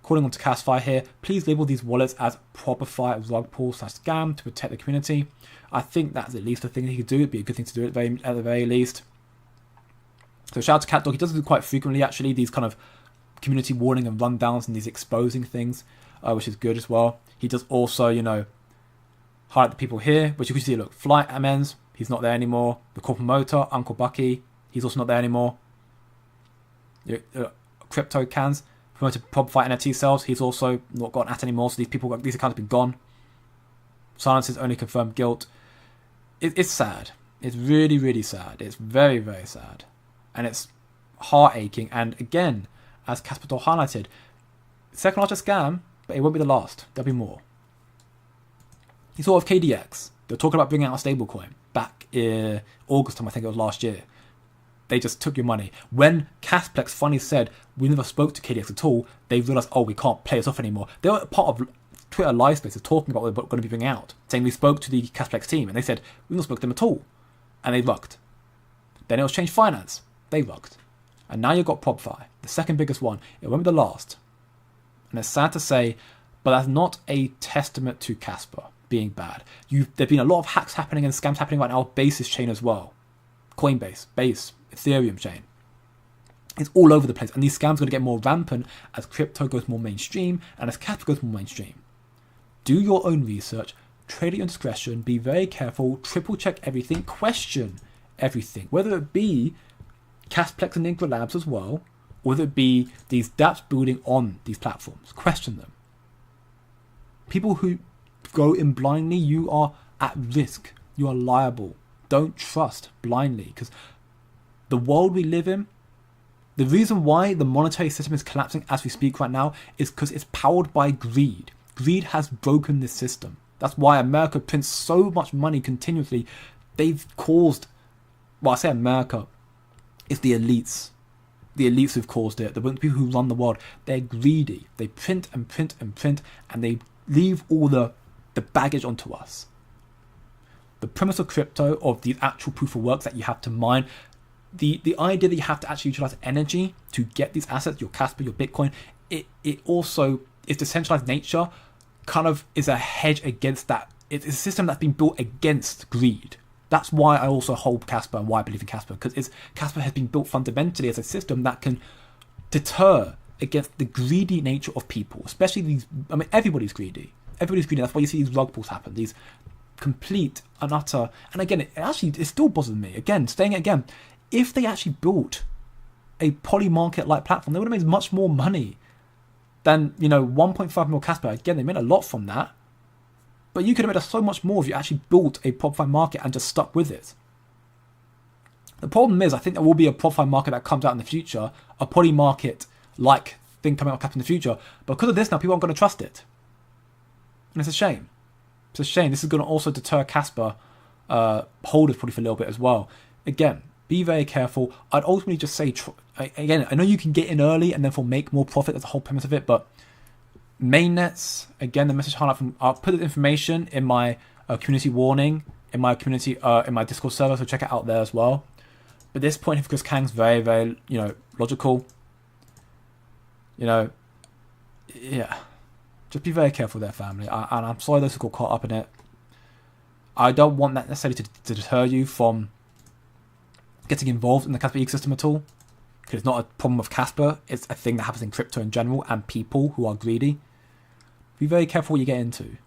Calling on to Kaspa here, please label these wallets as proper rug pull / scam to protect the community. I think that's at least a thing he could do. It'd be a good thing to do at the very least. So shout out to CatDog. He does it quite frequently, actually, these kind of community warning and rundowns and these exposing things, which is good as well. He does also, you know, highlight the people here, which you can see, look, Flight Amens, he's not there anymore. The core promoter, Uncle Bucky, he's also not there anymore. Crypto Cans, promoted Prob Fight NFT sales, he's also not got at anymore, so these accounts have been gone. Silences only confirmed guilt. It's sad. It's really, really sad. It's very, very sad. And it's heart-aching. And again, as Casper highlighted, second largest scam, but it won't be the last. There'll be more. You saw with KDX, they were talking about bringing out a stablecoin back in August time, I think it was last year. They just took your money. When Casplex finally said, we never spoke to KDX at all, they realized, oh, we can't play this off anymore. They were part of Twitter live spaces talking about what they're going to be bringing out, saying we spoke to the Casplex team, and they said, we never spoke to them at all. And they rugged. Then it was Change Finance. They rugged. And now you've got ProbFi, the second biggest one. It won't be the last. And it's sad to say, but that's not a testament to Casper being bad. There've been a lot of hacks happening and scams happening right now. Basis chain as well. Coinbase, Base, Ethereum chain. It's all over the place. And these scams are going to get more rampant as crypto goes more mainstream and as Casper goes more mainstream. Do your own research. Trade at your discretion. Be very careful. Triple check everything. Question everything, whether it be Casplex and Ingra Labs as well, or whether it be these dApps building on these platforms. Question them. People who go in blindly, you are at risk. You are liable. Don't trust blindly, because the world we live in, the reason why the monetary system is collapsing as we speak right now is because it's powered by greed. Greed has broken this system. That's why America prints so much money continuously. They've caused, well, I say America, it's the elites. The elites who've caused it. The people who run the world, they're greedy. They print and print and print, and they leave all the baggage onto us. The premise of crypto, of the actual proof of work that you have to mine, the idea that you have to actually utilize energy to get these assets, your Casper, your Bitcoin, it also, its decentralized nature kind of is a hedge against that. It's a system that's been built against greed. That's why I also hold Casper and why I believe in Casper, because Casper has been built fundamentally as a system that can deter against the greedy nature of people, especially these. I mean, everybody's greedy. Everybody's greedy. That's why you see these rug pulls happen. These complete and utter. And again, it still bothers me. Again, saying it again, if they actually built a poly market-like platform, they would have made much more money than 1.5 mil Casper. Again, they made a lot from that. But you could have made so much more if you actually built a prop-fi market and just stuck with it. The problem is, I think there will be a prop-fi market that comes out in the future, a poly market-like thing coming out in the future. But because of this now, people aren't going to trust it. And it's a shame. It's a shame. This is going to also deter Casper holders probably for a little bit as well. Again, be very careful. I'd ultimately just say, again, I know you can get in early and therefore make more profit. That's the whole premise of it. But mainnets, again, the message highlight from, I'll put the information in my community warning, in my community, in my Discord server, so check it out there as well. But at this point, because Kang's very, very, logical, yeah. Just be very careful there, family. And I'm sorry those who got caught up in it. I don't want that necessarily to deter you from getting involved in the Casper ecosystem at all. Because it's not a problem of Casper. It's a thing that happens in crypto in general and people who are greedy. Be very careful what you get into.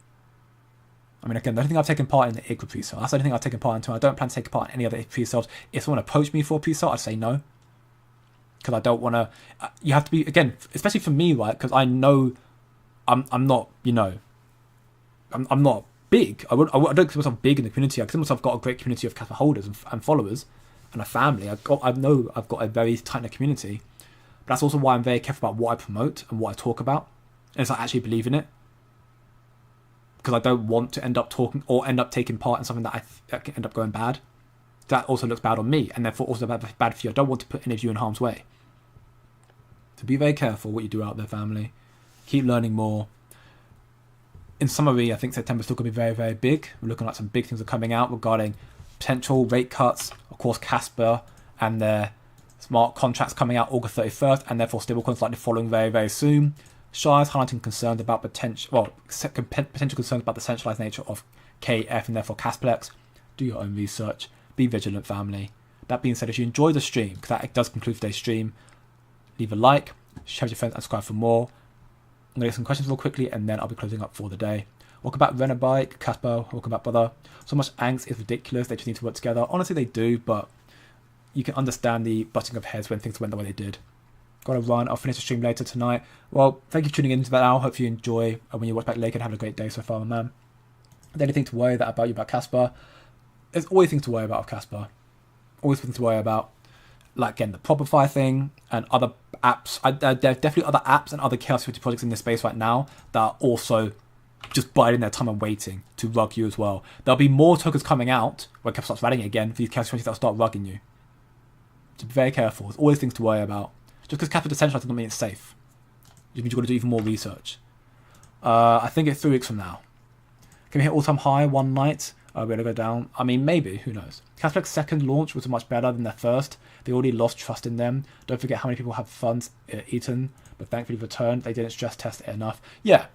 I mean, again, the only thing I've taken part in the IGRA pre-sale. That's the only thing I've taken part into. I don't plan to take part in any other pre-sales. If someone approached me for a pre-sale, I'd say no. Because I don't want to... You have to be, again, especially for me, right? Because I know I'm not, I'm not big. I don't consider myself big in the community. I consider myself got a great community of Casper holders and followers and a family. I know I've got a very tight-knit community. But that's also why I'm very careful about what I promote and what I talk about. And it's I actually believe in it. Because I don't want to end up talking or end up taking part in something that that can end up going bad. That also looks bad on me and therefore also bad for you. I don't want to put any of you in harm's way. So be very careful what you do out there, family. Keep learning more. In summary, I think September's still going to be very, very big. We're looking like some big things are coming out regarding potential rate cuts. Of course, Casper and their smart contracts coming out August 31st, and therefore stablecoins likely following very, very soon. Shah is highlighting concerns about potential concerns about the centralized nature of KF and therefore Casplex. Do your own research. Be vigilant, family. That being said, if you enjoyed the stream, because that does conclude today's stream, leave a like, share with your friends, and subscribe for more. I'm going to get some questions real quickly, and then I'll be closing up for the day. Welcome back, Renabike, Kaspa. Welcome back, brother. So much angst is ridiculous. They just need to work together. Honestly, they do, but you can understand the butting of heads when things went the way they did. Got to run. I'll finish the stream later tonight. Well, thank you for tuning into that now. Hope you enjoy when you watch back later and have a great day so far, my man. Is there anything to worry about you about Casper? There's always things to worry about with Casper. Always things to worry about. Like, again, the Properfy thing and other apps. There are definitely other apps and other chaos security projects in this space right now that are also just biding their time and waiting to rug you as well. There'll be more tokens coming out when Casper starts running it again for these chaos securities that'll start rugging you. So be very careful. There's always things to worry about. Just because Casper decentralized doesn't mean it's safe. It means you've got to do even more research. I think it's 3 weeks from now. Can we hit all-time high one night? We're going to go down. I mean, maybe. Who knows? Casper's second launch was much better than their first. They already lost trust in them. Don't forget how many people have funds eaten, but thankfully returned. They didn't stress test it enough. Yeah.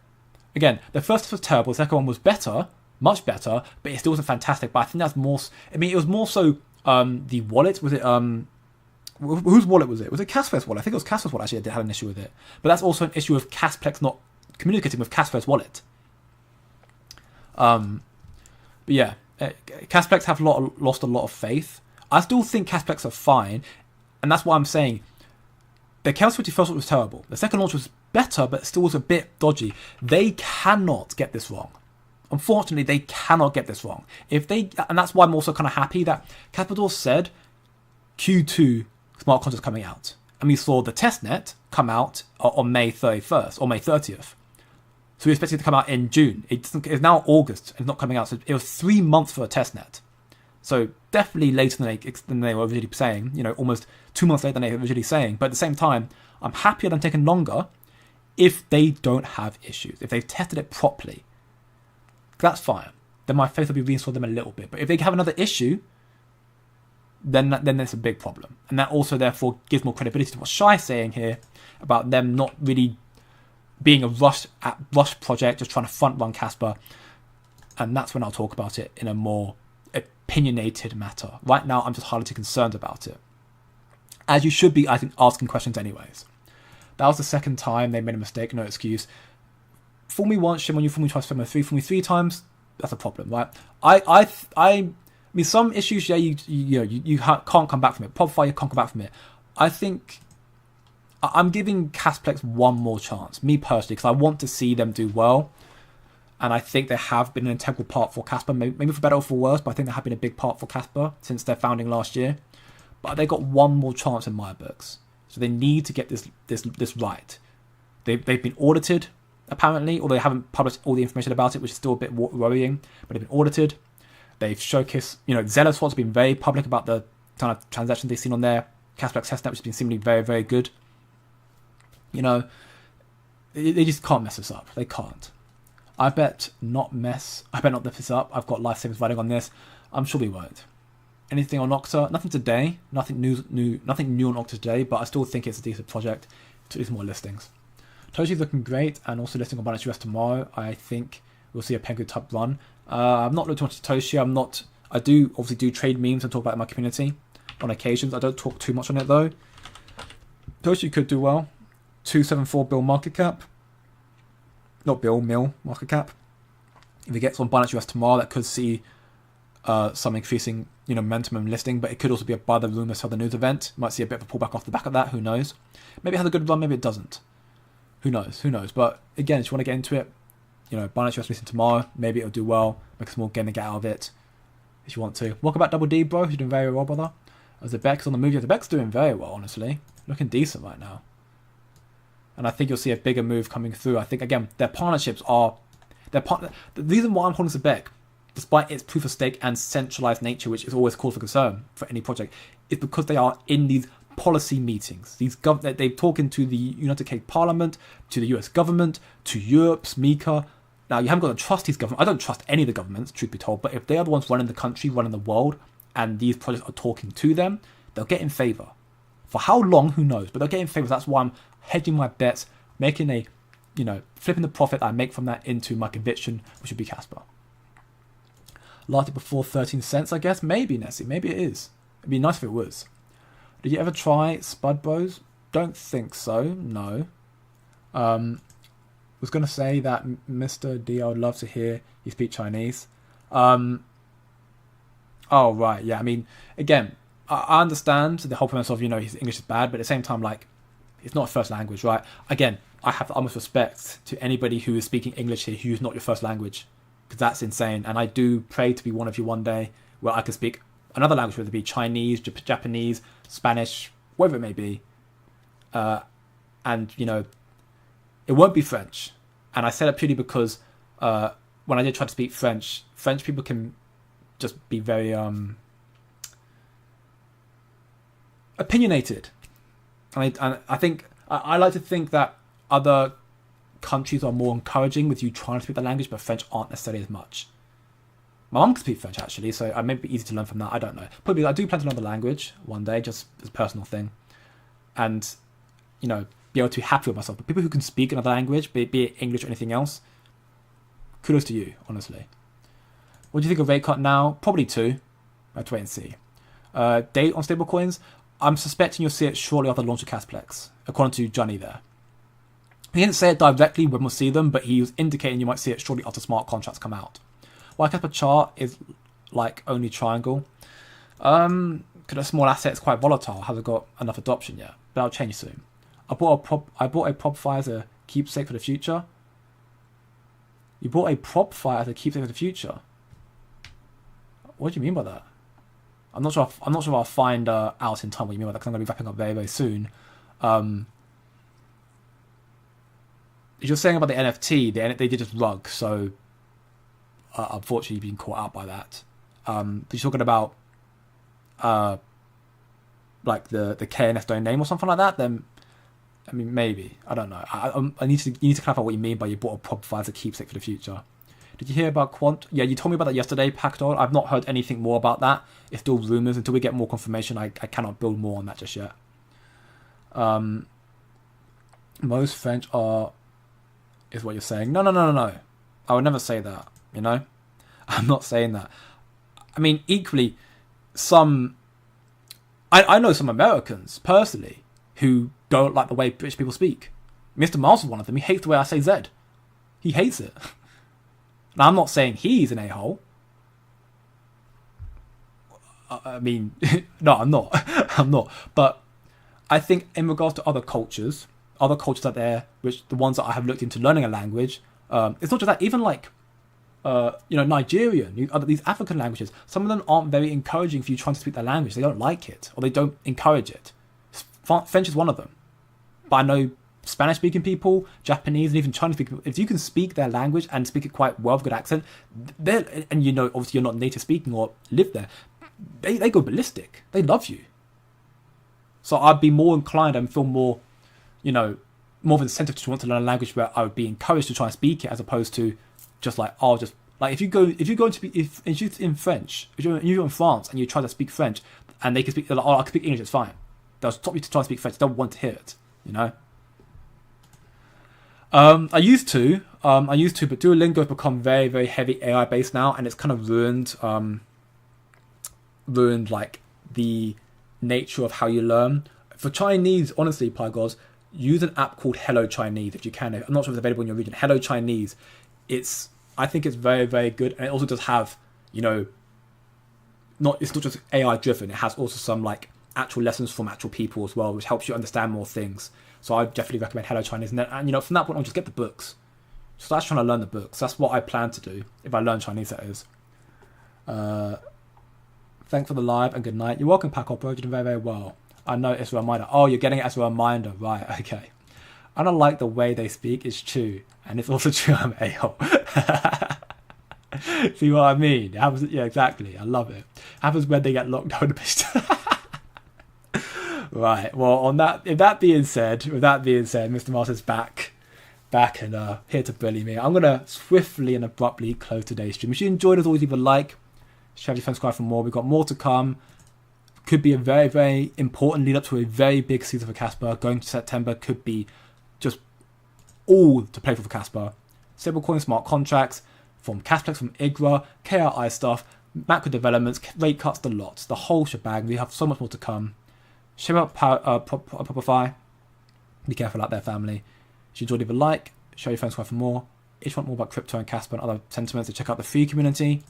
Again, the first was terrible. The second one was better, much better, but it still wasn't fantastic. But I think that's more... I mean, it was more so the wallet. Was it... whose wallet was it? Was it Casper's wallet? I think it was Casper's wallet actually that had an issue with it. But that's also an issue of Casplex not communicating with Casper's wallet. But yeah, Casplex have lost a lot of faith. I still think cashbacks are fine, and that's what I'm saying. The KYC first launch was terrible. The second launch was better, but still was a bit dodgy. They cannot get this wrong. Unfortunately, they cannot get this wrong. And that's why I'm also kind of happy that Casper said Q2 smart contracts coming out. And we saw the testnet come out on May 31st or May 30th. So we expected it to come out in June. It's now August and it's not coming out. So it was 3 months for a testnet. So definitely later than they were originally saying, almost 2 months later than they were originally saying. But at the same time, I'm happier than taking longer if they don't have issues, if they've tested it properly. That's fine. Then my faith will be reinstalled them a little bit. But if they have another issue, then there's a big problem. And that also therefore gives more credibility to what Shai's saying here about them not really being a rush project, just trying to front run Casper. And that's when I'll talk about it in a more opinionated matter. Right now, I'm just hardly concerned about it. As you should be, I think, asking questions anyways. That was the second time they made a mistake, no excuse. Fool me once, shame on you. Fool me twice, shame on you. Fool me 3 times, that's a problem, right? I mean, some issues, yeah, you can't come back from it. Prop 5, you can't come back from it. I think I'm giving Casplex one more chance, me personally, because I want to see them do well. And I think they have been an integral part for Casper, maybe for better or for worse, but I think they have been a big part for Casper since their founding last year. But they got one more chance in my books. So they need to get this right. They've been audited, apparently, although they haven't published all the information about it, which is still a bit worrying, but they've been audited. They've showcased, Zeloswap's been very public about the kind of transactions they've seen on their Cashback testnet, which has been seemingly very, very good. They just can't mess this up. They can't. I bet not mess this up. I've got life savings riding on this. I'm sure we won't. Anything on Octa? Nothing today. Nothing new on Octa today, but I still think it's a decent project to do some more listings. Toshi's looking great, and also listing on Binance US tomorrow. I think we'll see a Penguin type run. I'm not looking too much at Toshi. I do obviously do trade memes and talk about it in my community on occasions. I don't talk too much on it though. Toshi could do well. 274 bill market cap. Not bill, mil market cap. If it gets on Binance US tomorrow, that could see some increasing momentum and listing, but it could also be a buy the rumor, sell the news event. Might see a bit of a pullback off the back of that. Who knows? Maybe it has a good run, maybe it doesn't. Who knows? But again, if you want to get into it, Binance US listing tomorrow. Maybe it'll do well. Make a small gain and get out of it if you want to. Welcome back, Double D, bro. You're doing very well, brother. As the Beck's on the move, the Beck's doing very well, honestly. Looking decent right now. And I think you'll see a bigger move coming through. I think, again, their partnerships are... The reason why I'm holding Zebek, despite its proof of stake and centralized nature, which is always cause for concern for any project, is because they are in these policy meetings. They're talking to the United Kingdom Parliament, to the US government, to Europe's MiCA. Now, you haven't got to trust these governments. I don't trust any of the governments, truth be told, but if they are the ones running the country, running the world, and these projects are talking to them, they'll get in favour. For how long, who knows? But they'll get in favour. That's why I'm hedging my bets, making a, flipping the profit I make from that into my conviction, which would be Casper. Last it before 13 cents, I guess. Maybe, Nessie. Maybe it is. It'd be nice if it was. Did you ever try Spud Bros? Don't think so. No. Was going to say that Mr. D, I would love to hear you speak Chinese. Oh, right. Yeah, I mean, again, I understand the whole premise of, his English is bad, but at the same time, it's not a first language, right? Again, I have the utmost respect to anybody who is speaking English here who's not your first language, because that's insane. And I do pray to be one of you one day where I can speak another language, whether it be Chinese, Japanese, Spanish, whatever it may be. And, it won't be French. And I say that purely because when I did try to speak French people can just be very opinionated. And I think I like to think that other countries are more encouraging with you trying to speak the language, but French aren't necessarily as much. My mum can speak French actually, so it may be easy to learn from that. I don't know. Probably I do plan to learn the language one day, just as a personal thing, and be able to be happy with myself. But people who can speak another language, be it English or anything else, kudos to you, honestly. What do you think of rate cut now? Probably 2. I have to wait and see. Date on stablecoins. I'm suspecting you'll see it shortly after the launch of Casplex, according to Johnny there. He didn't say it directly when we'll see them, but he was indicating you might see it shortly after smart contracts come out. Why Casper chart is like only triangle? because a small asset is quite volatile, hasn't got enough adoption yet. But that'll change soon. I bought a prop fire as a keepsake for the future. You bought a prop fire as a keepsake for the future. What do you mean by that? I'm not sure if I'll find out in time what you mean by that, because I'm going to be wrapping up very, very soon. You're saying about the NFT, they did just rug, so unfortunately you've been caught out by that. But you're talking about like the KNF domain name or something like that, then I mean maybe. I don't know. You need to clarify what you mean by you bought a prop file as a keepsake for the future. Did you hear about Quant? Yeah, you told me about that yesterday, Pactol. I've not heard anything more about that. It's still rumours. Until we get more confirmation, I cannot build more on that just yet. Most French are... is what you're saying. No. I would never say that, you know? I'm not saying that. I mean, equally, I know some Americans, personally, who don't like the way British people speak. Mr. Miles is one of them. He hates the way I say Z. He hates it. Now, I'm not saying he's an a-hole. I mean, no, I'm not. I'm not. But I think in regards to other cultures out there, which the ones that I have looked into learning a language, it's not just that, even like, Nigerian, these African languages, some of them aren't very encouraging for you trying to speak their language. They don't like it, or they don't encourage it. French is one of them. But I know Spanish-speaking people, Japanese, and even Chinese-speaking people, if you can speak their language and speak it quite well with good accent, and you know, obviously you're not native speaking or live there, they go ballistic. They love you. So I'd be more inclined and feel more, more of an incentive to want to learn a language where I would be encouraged to try and speak it, as opposed to just like, if you're going to be in French, if you're in France and you try to speak French and they can speak, like, I can speak English, it's fine. They'll stop you to try and speak French. They don't want to hear it, I used to, but Duolingo has become very, very heavy AI based now, and it's kind of ruined like the nature of how you learn. For Chinese, honestly, Pygos, use an app called Hello Chinese if you can. I'm not sure if it's available in your region. Hello Chinese. I think it's very, very good, and it also does have, it's not just AI driven. It has also some like actual lessons from actual people as well, which helps you understand more things. So I definitely recommend Hello Chinese. And from that point on, just get the books. So that's trying to learn the books. That's what I plan to do if I learn Chinese, that is. Thanks for the live and good night. You're welcome, Paco, bro. You're doing very, very well. I know it's a reminder. Oh, you're getting it as a reminder. Right, okay. I don't like the way they speak. It's true. And it's also true I'm a-hole. See what I mean? It happens, yeah, exactly. I love it. Happens when they get locked down. Right. Well, with that being said, Mr. Mars is back and here to bully me. I'm gonna swiftly and abruptly close today's stream. If you enjoyed, as always, leave a like, share your friends, subscribe for more. We've got more to come. Could be a very, very important lead up to a very big season for Casper. Going to September could be just all to play for Casper. Stablecoin, smart contracts, from Casplex, from IGRA, KRI stuff, macro developments, rate cuts, the lots, the whole shebang. We have so much more to come. Share out Propify. Be careful out there, family. If you enjoyed, leave a like, show your friends for more. If you want more about crypto and Casper and other sentiments, to check out the free community.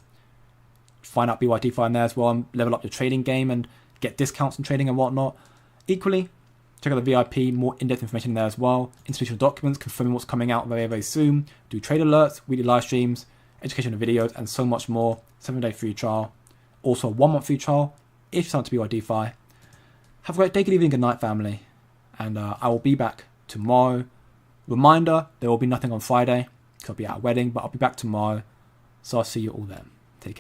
Find out BYDFI in there as well, and level up your trading game and get discounts in trading and whatnot. Equally, check out the VIP, more in-depth information in there as well. Institutional documents confirming what's coming out very, very soon. Do trade alerts, weekly live streams, educational videos, and so much more. 7-day free trial. Also a 1-month free trial if you sign up to BYDFI. Have a great day, good evening, good night, family. And I will be back tomorrow. Reminder, there will be nothing on Friday because I'll be at a wedding, but I'll be back tomorrow. So I'll see you all then.